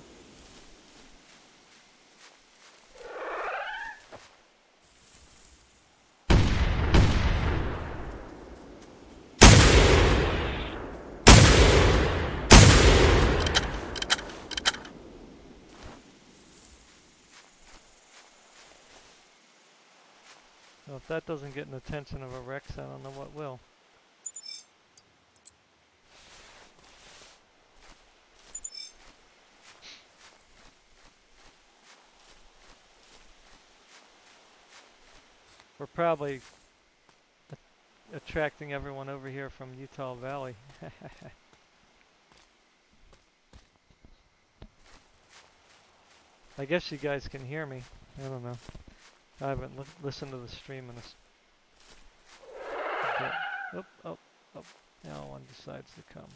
Well, if that doesn't get an attention of a Rex, I don't know what will. We're probably attracting everyone over here from Utah Valley. I guess you guys can hear me. I don't know. I haven't listened to the stream in a bit. Oh, oh, oh. Now one decides to come.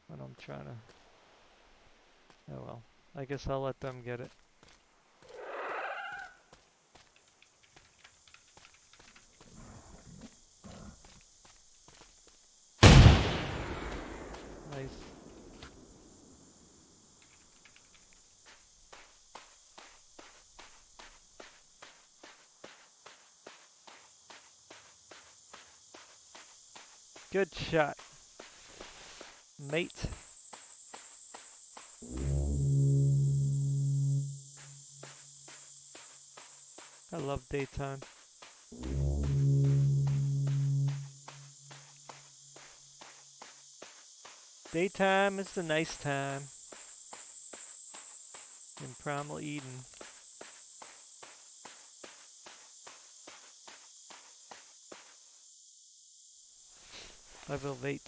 When I'm trying to... Oh well. I guess I'll let them get it. Nice. Good shot, mate. I love daytime. Daytime is the nice time in Primal Eden. I will wait.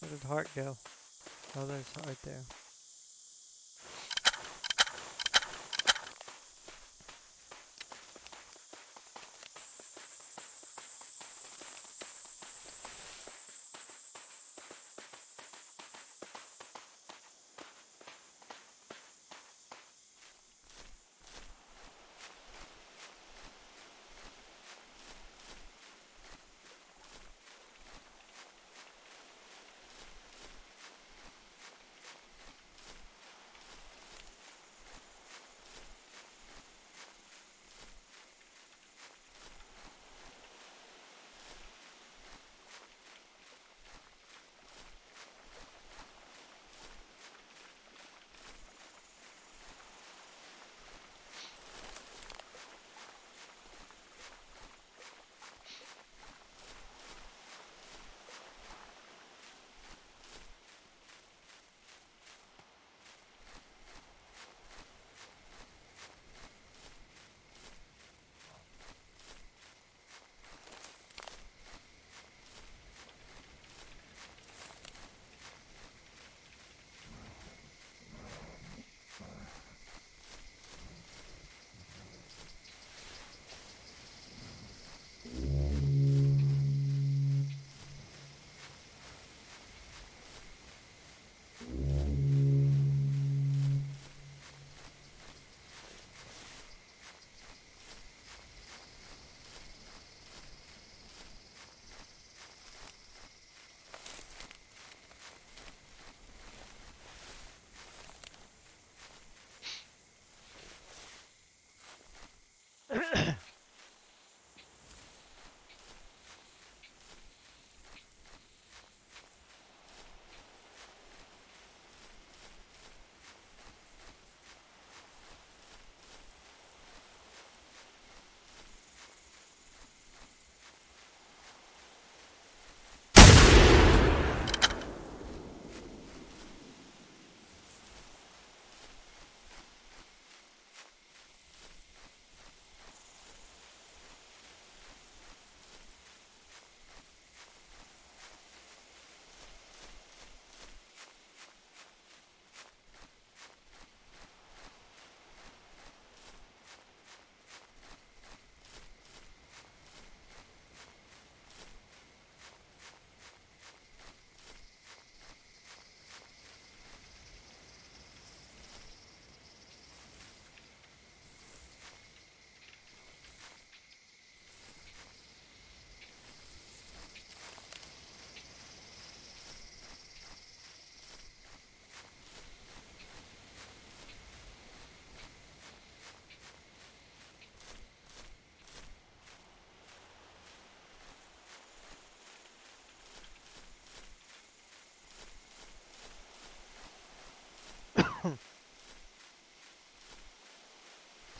Where did Heart go? Oh, there's Heart there.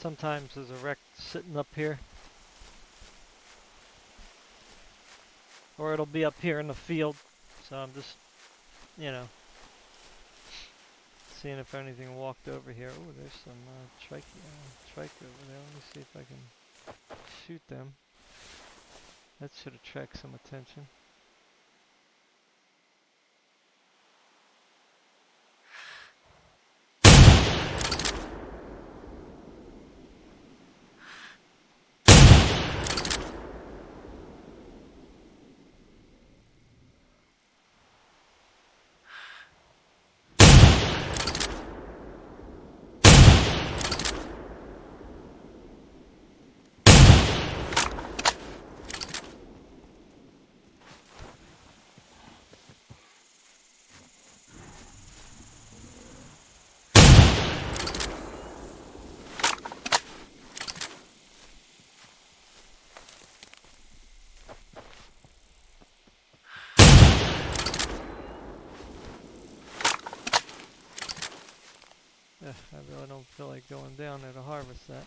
Sometimes there's a wreck sitting up here. Or it'll be up here in the field. So I'm just, you know, seeing if anything walked over here. Oh, there's some trike over there. Let me see if I can shoot them. That should attract some attention. I really don't feel like going down there to harvest that.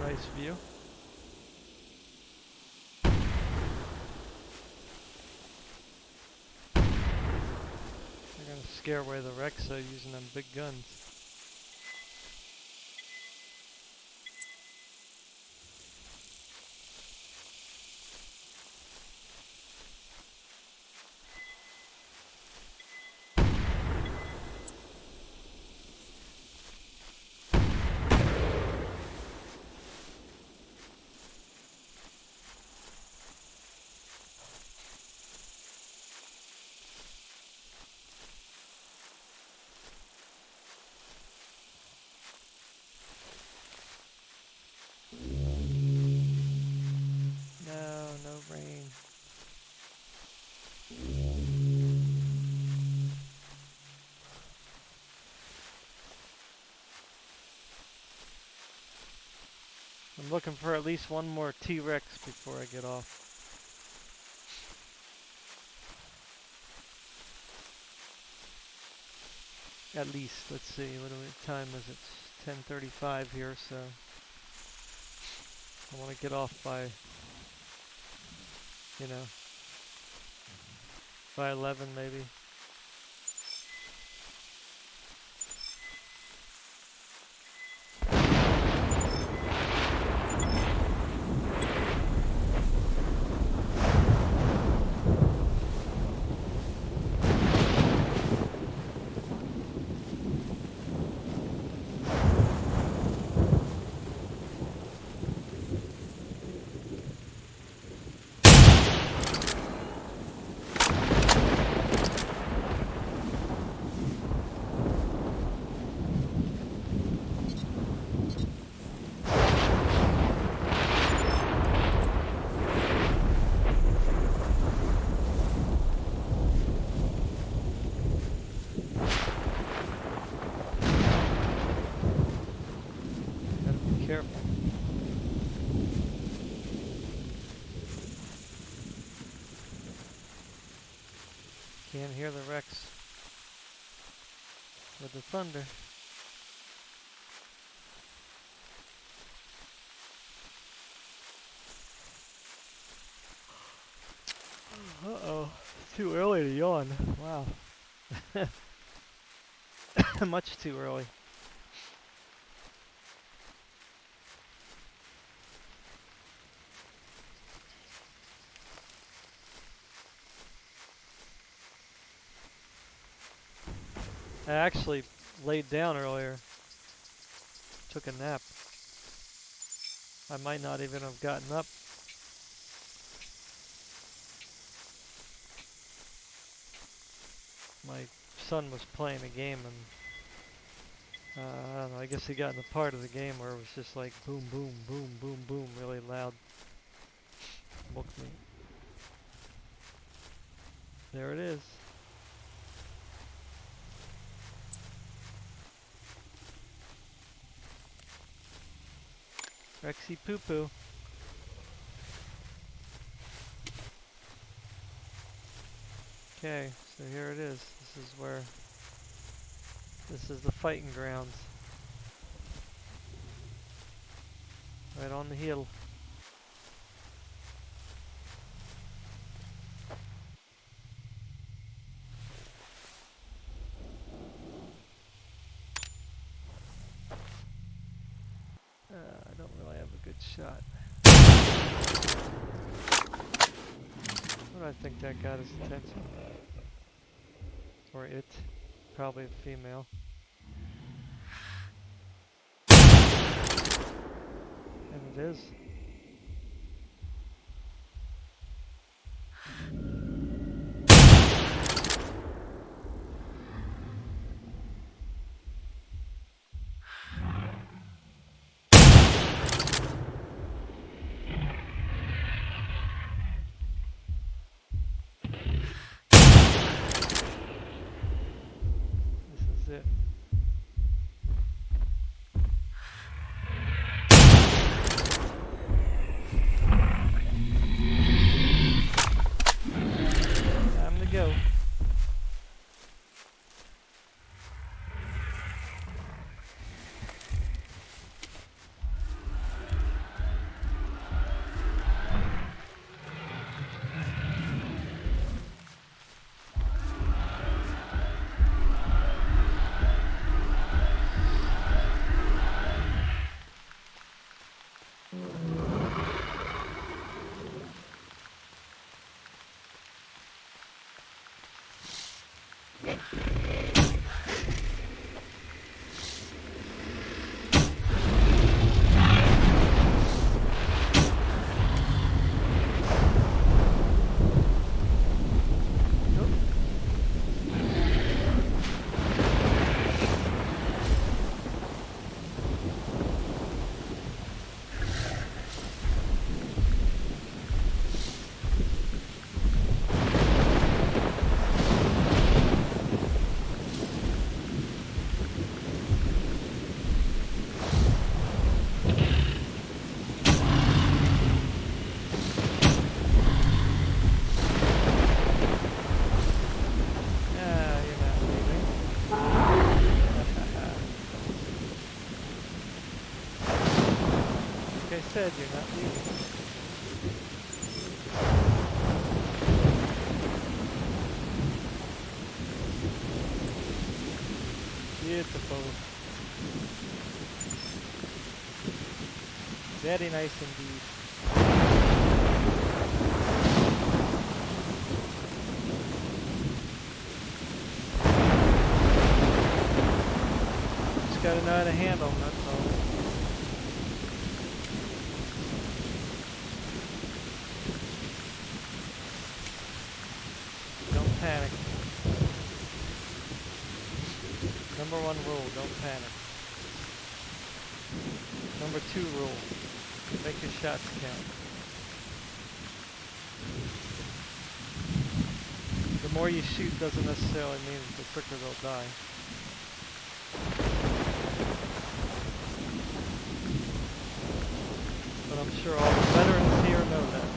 Nice view. They're gonna scare away the wrecks, so using them big guns. No rain. I'm looking for at least one more T-Rex before I get off. At least, let's see, what time is it? It's 10:35 here, so I want to get off by, you know, by 11 maybe. Can't hear the Rex with the thunder. Uh-oh. It's too early to yawn. Wow. Much too early. I actually laid down earlier. Took a nap. I might not even have gotten up. My son was playing a game and I don't know, I guess he got in the part of the game where it was just like boom, boom, boom, boom, boom, really loud. Woke me. There it is. Rexy Poo Poo. Okay, so here it is. This is the fighting grounds. Right on the hill. I don't really have a good shot. What do I think that got his attention? Or it. Probably a female. And it is. This is it. Time to go. Said you're not leaving. Beautiful. Very nice indeed. Just gotta know how to handle them, that's all. Panic. Number 1 rule, don't panic. Number 2 rule, make your shots count. The more you shoot doesn't necessarily mean the quicker they'll die. But I'm sure all the veterans here know that.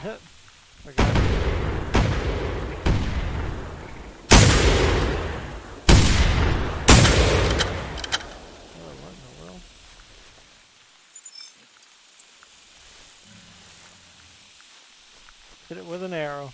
Forgot. Oh, what in the world? Hit it with an arrow.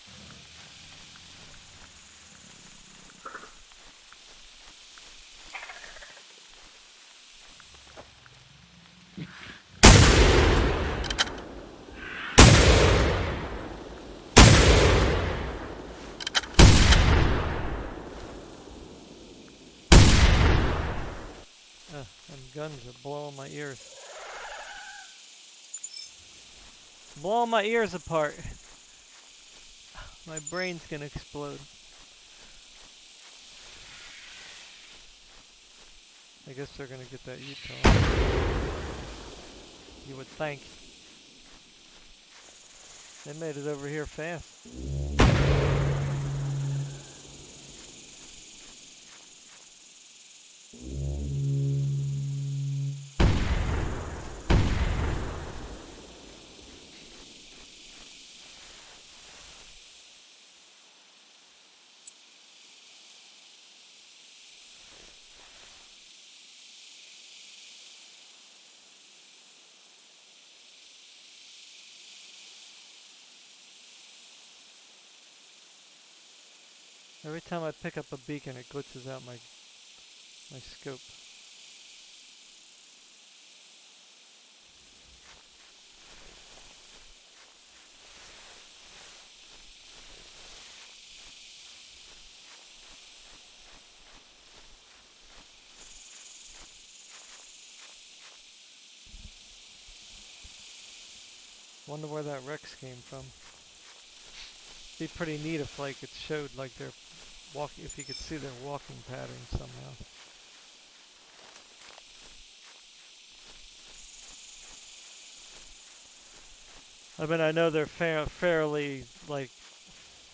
Them guns are blowing my ears. Blowing my ears apart. My brain's gonna explode. I guess they're gonna get that Utah. You would think. They made it over here fast. Every time I pick up a beacon, it glitches out my scope. Wonder where that Rex came from. Be pretty neat if like it showed like their walking, if you could see their walking pattern somehow. I mean, I know they're fairly like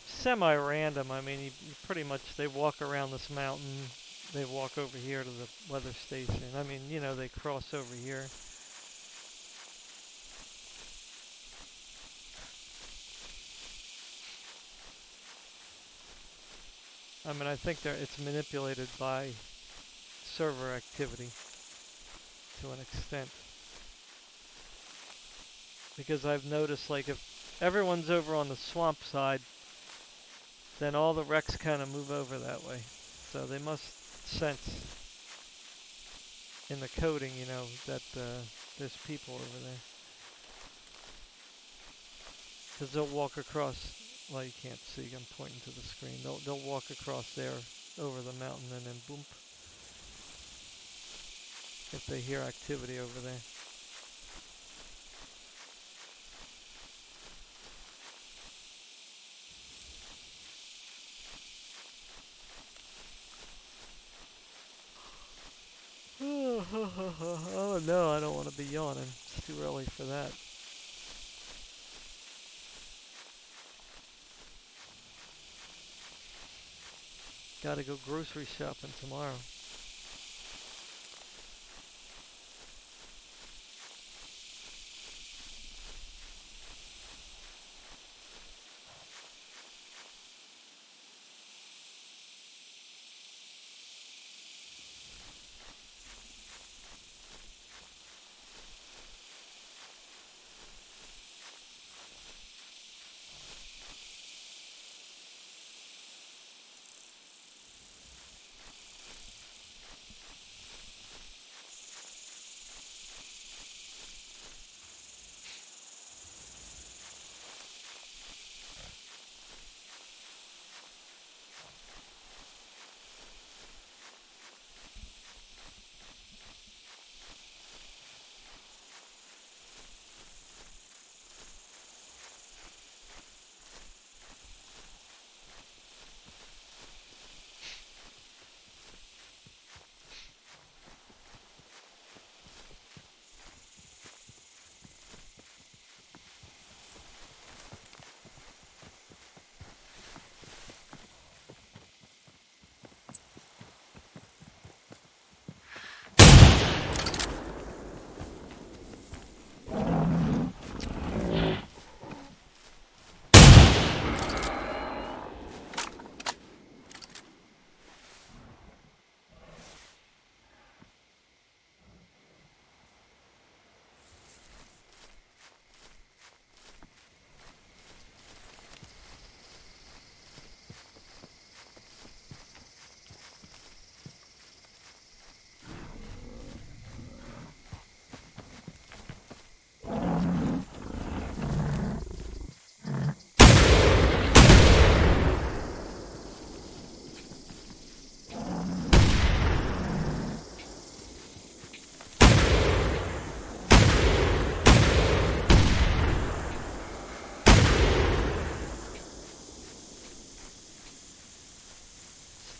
semi-random. I mean, you pretty much they walk around this mountain, they walk over here to the weather station. I mean, you know, they cross over here. I mean, I think it's manipulated by server activity to an extent. Because I've noticed, like, if everyone's over on the swamp side, then all the wrecks kind of move over that way. So they must sense in the coding, you know, that there's people over there. Because they'll walk across, well, you can't see, I'm pointing to the screen. They'll walk across there over the mountain and then boom. If they hear activity over there. Oh no, I don't want to be yawning. It's too early for that. Gotta go grocery shopping tomorrow.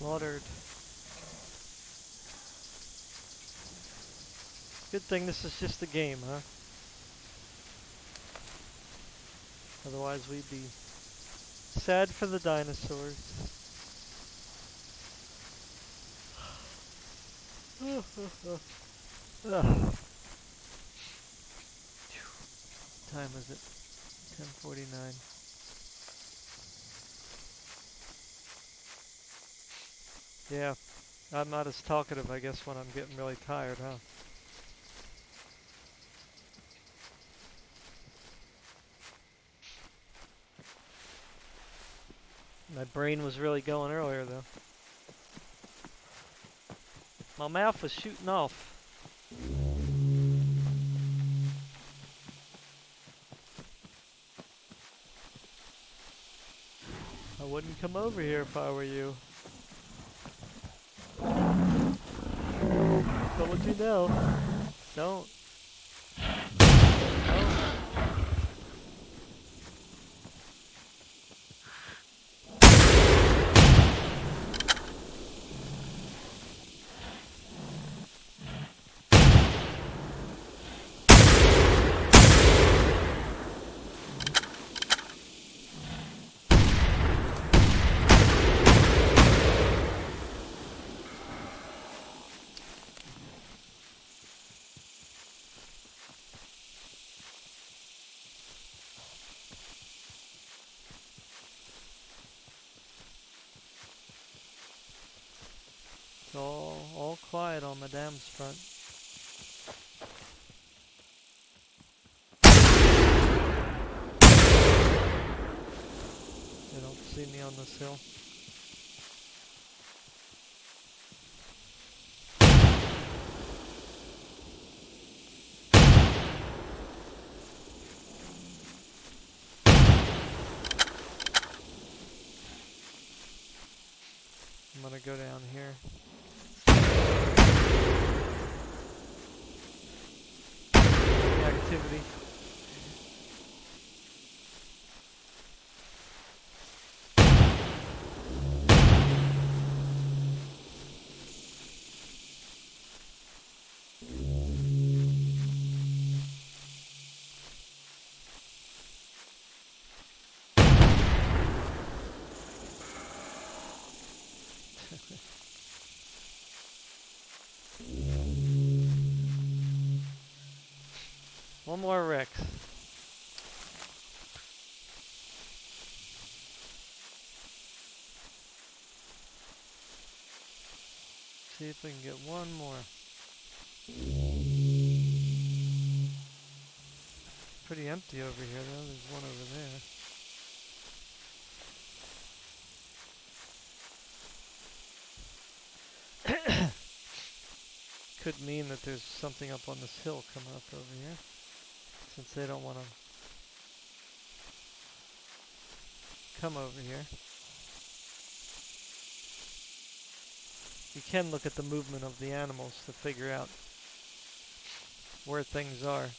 slaughtered. Good thing this is just a game, huh? Otherwise we'd be sad for the dinosaurs. Time is it? 10:49. Yeah, I'm not as talkative, I guess, when I'm getting really tired, huh? My brain was really going earlier, though. My mouth was shooting off. I wouldn't come over here if I were you. Don't let you know. Don't. It's all quiet on Madame's front. They don't see me on this hill. I'm gonna go down here. Activity. One more Rex. See if we can get one more. Pretty empty over here though, there's one over there. Could mean that there's something up on this hill coming up over here, since they don't want to come over here. You can look at the movement of the animals to figure out where things are.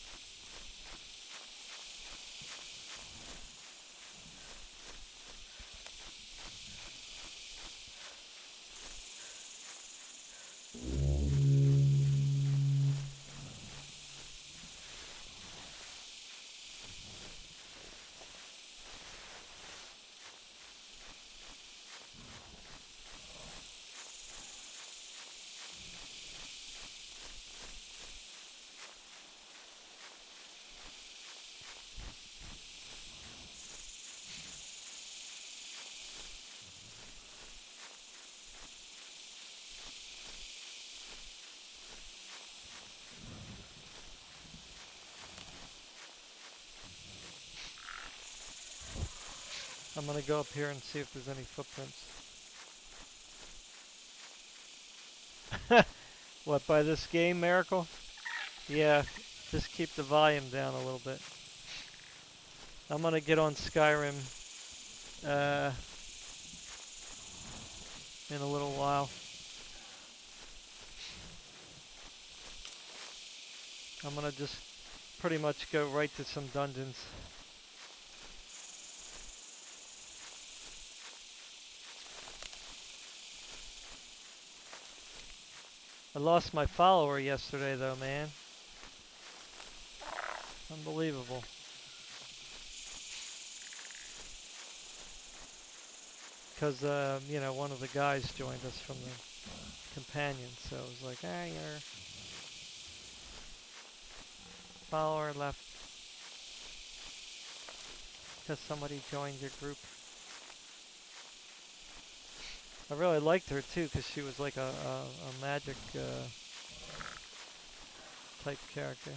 I'm gonna go up here and see if there's any footprints. What, by this game, Miracle? Yeah, just keep the volume down a little bit. I'm gonna get on Skyrim in a little while. I'm gonna just pretty much go right to some dungeons. I lost my follower yesterday though, man. Unbelievable. Because, you know, one of the guys joined us from the companion, so it was like, ah, your follower left because somebody joined your group. I really liked her too, because she was like a magic type character.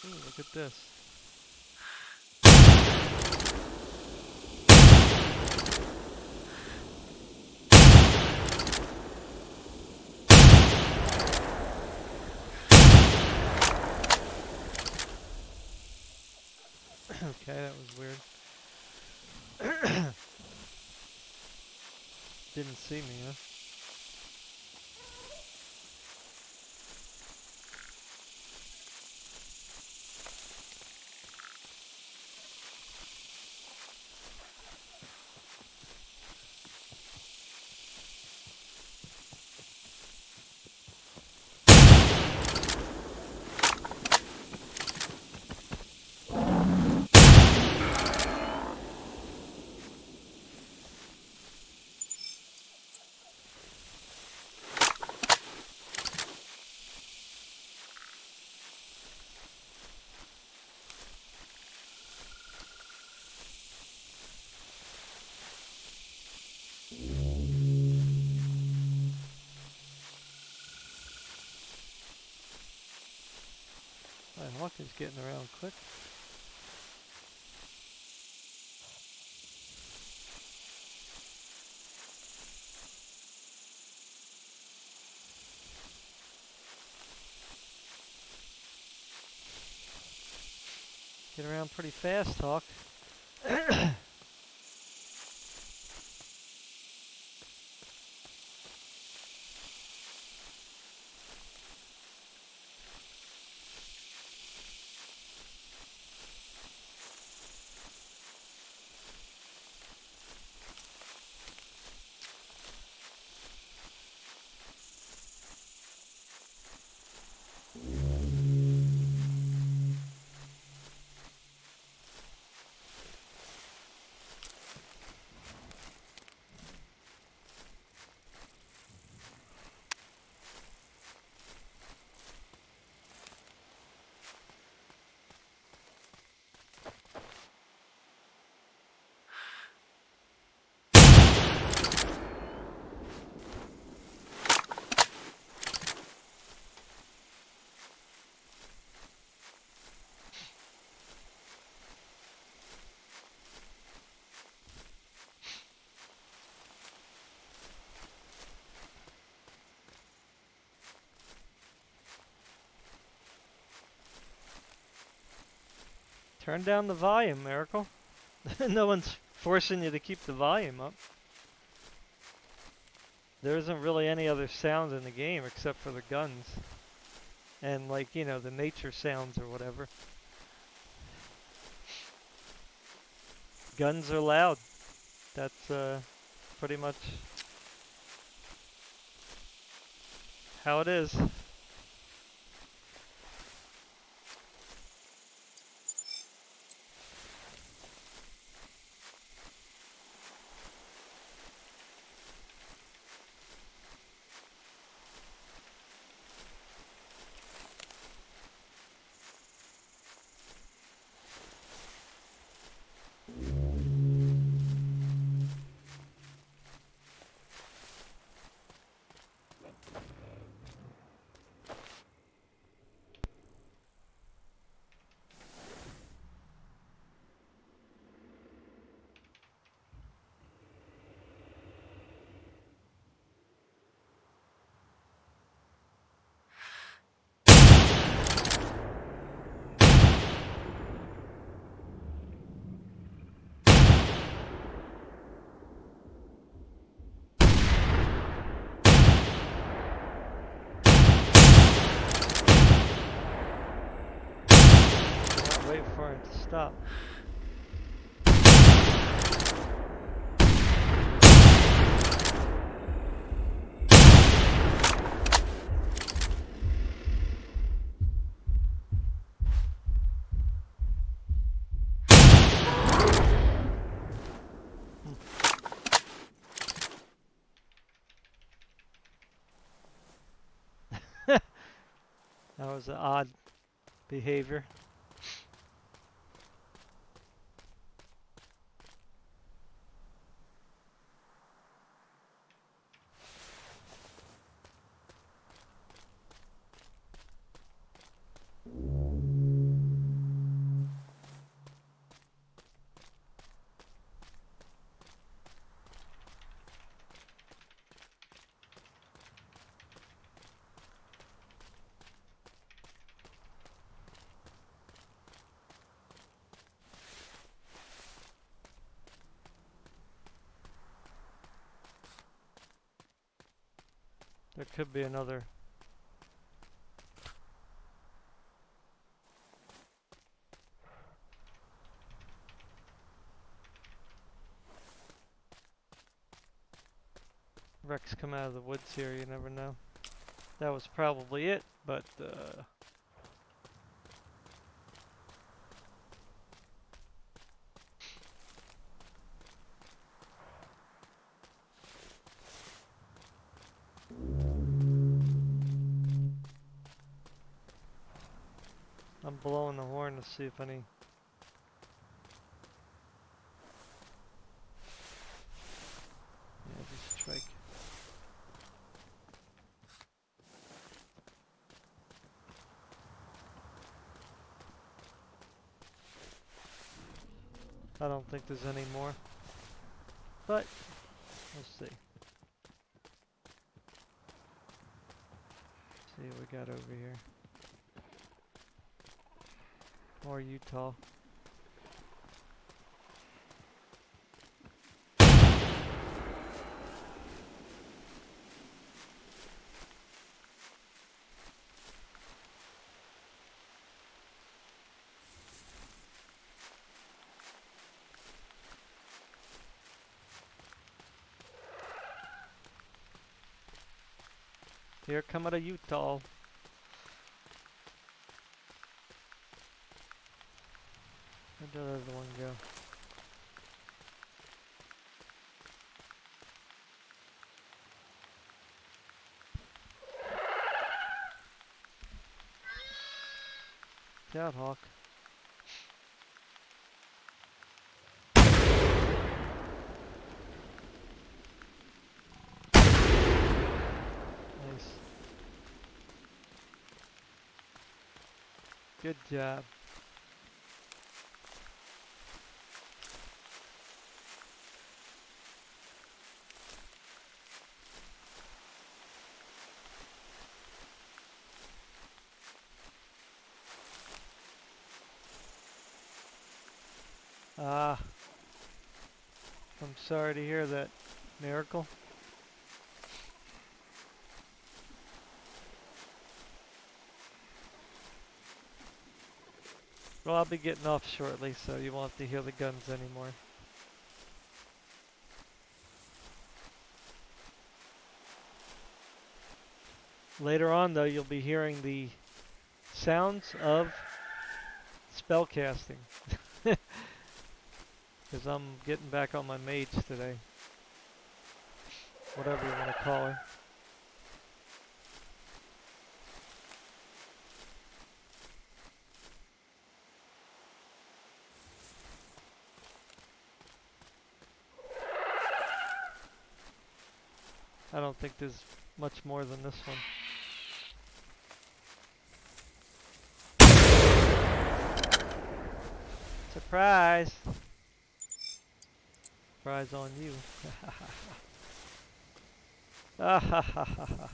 Ooh, look at this. Okay, that was weird. Didn't see me, huh? My hawk is getting around quick. Get around pretty fast, Hawk. Turn down the volume, Miracle. No one's forcing you to keep the volume up. There isn't really any other sound in the game except for the guns. And like, you know, the nature sounds or whatever. Guns are loud. That's pretty much how it is. stop. That was an odd behavior. There could be another. Rex come out of the woods here, you never know. That was probably it, but I'm blowing the horn to see if any. Yeah, just strike. I don't think there's any more, but we'll see. See what we got over here. More Utah. Here come out of Utah. Where'd the other one go? Get out, Hawk. Nice. Good job. Ah, I'm sorry to hear that, Miracle. Well, I'll be getting off shortly, so you won't have to hear the guns anymore. Later on, though, you'll be hearing the sounds of spellcasting. Because I'm getting back on my mage today. Whatever you want to call her. I don't think there's much more than this one. Surprise! Surprise on you. Ah ha ha ha ha.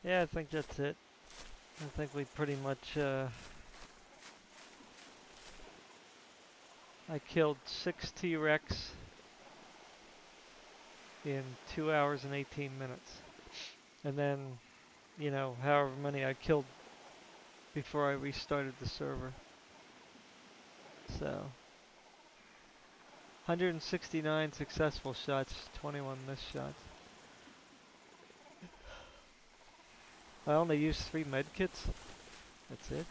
Yeah, I think that's it. I think we pretty much, I killed 6 T-Rex in 2 hours and 18 minutes. And then, you know, however many I killed before I restarted the server. So, 169 successful shots, 21 missed shots. I only used 3 med kits. That's it.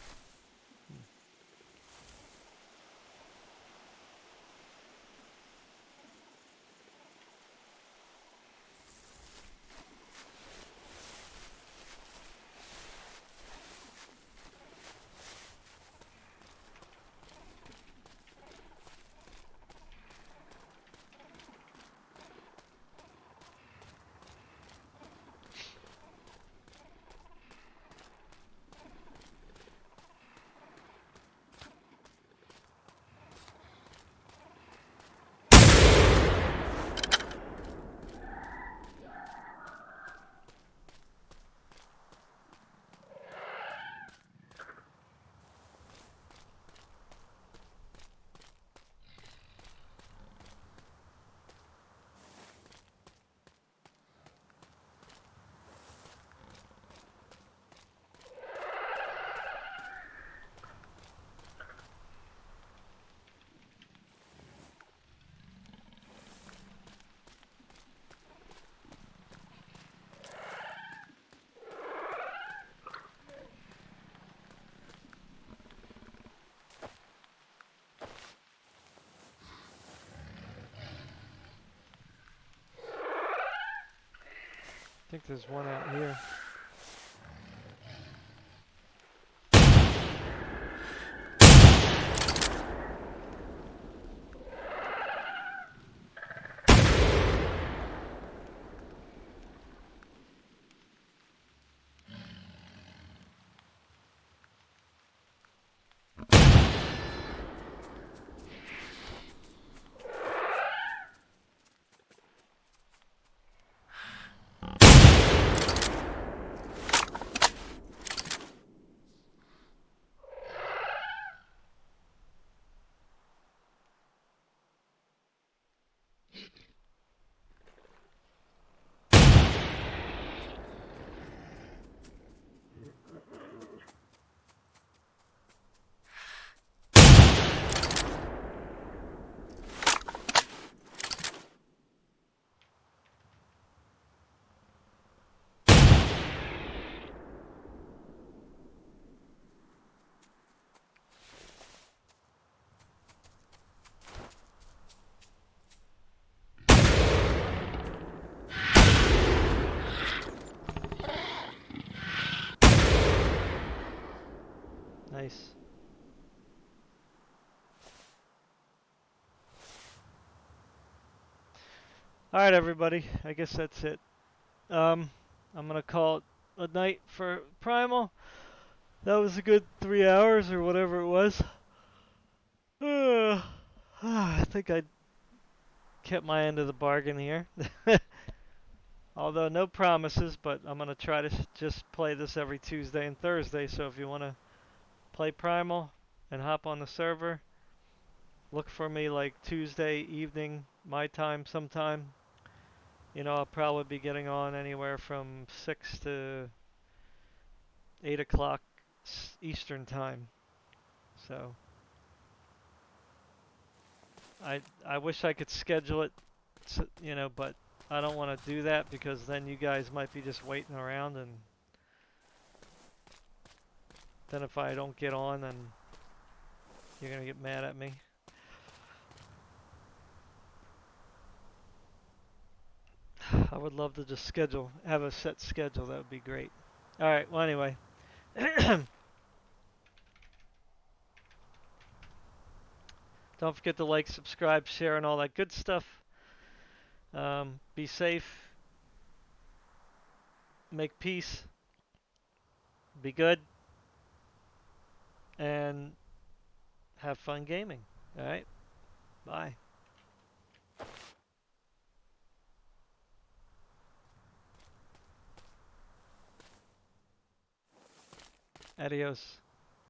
I think there's one out here. Nice. Alright, everybody. I guess that's it. I'm gonna call it a night for Primal. That was a good 3 hours or whatever it was. I think I kept my end of the bargain here. Although no promises, but I'm gonna try to just play this every Tuesday and Thursday. So if you wanna play Primal and hop on the server, look for me like Tuesday evening, my time sometime. You know, I'll probably be getting on anywhere from 6 to 8 o'clock Eastern time. So I wish I could schedule it, you know, but I don't want to do that because then you guys might be just waiting around, and then if I don't get on, then you're gonna get mad at me. I would love to just have a set schedule. That would be great. All right. Well, anyway. Don't forget to like, subscribe, share, and all that good stuff. Be safe. Make peace. Be good. And have fun gaming. All right. Bye. Adios.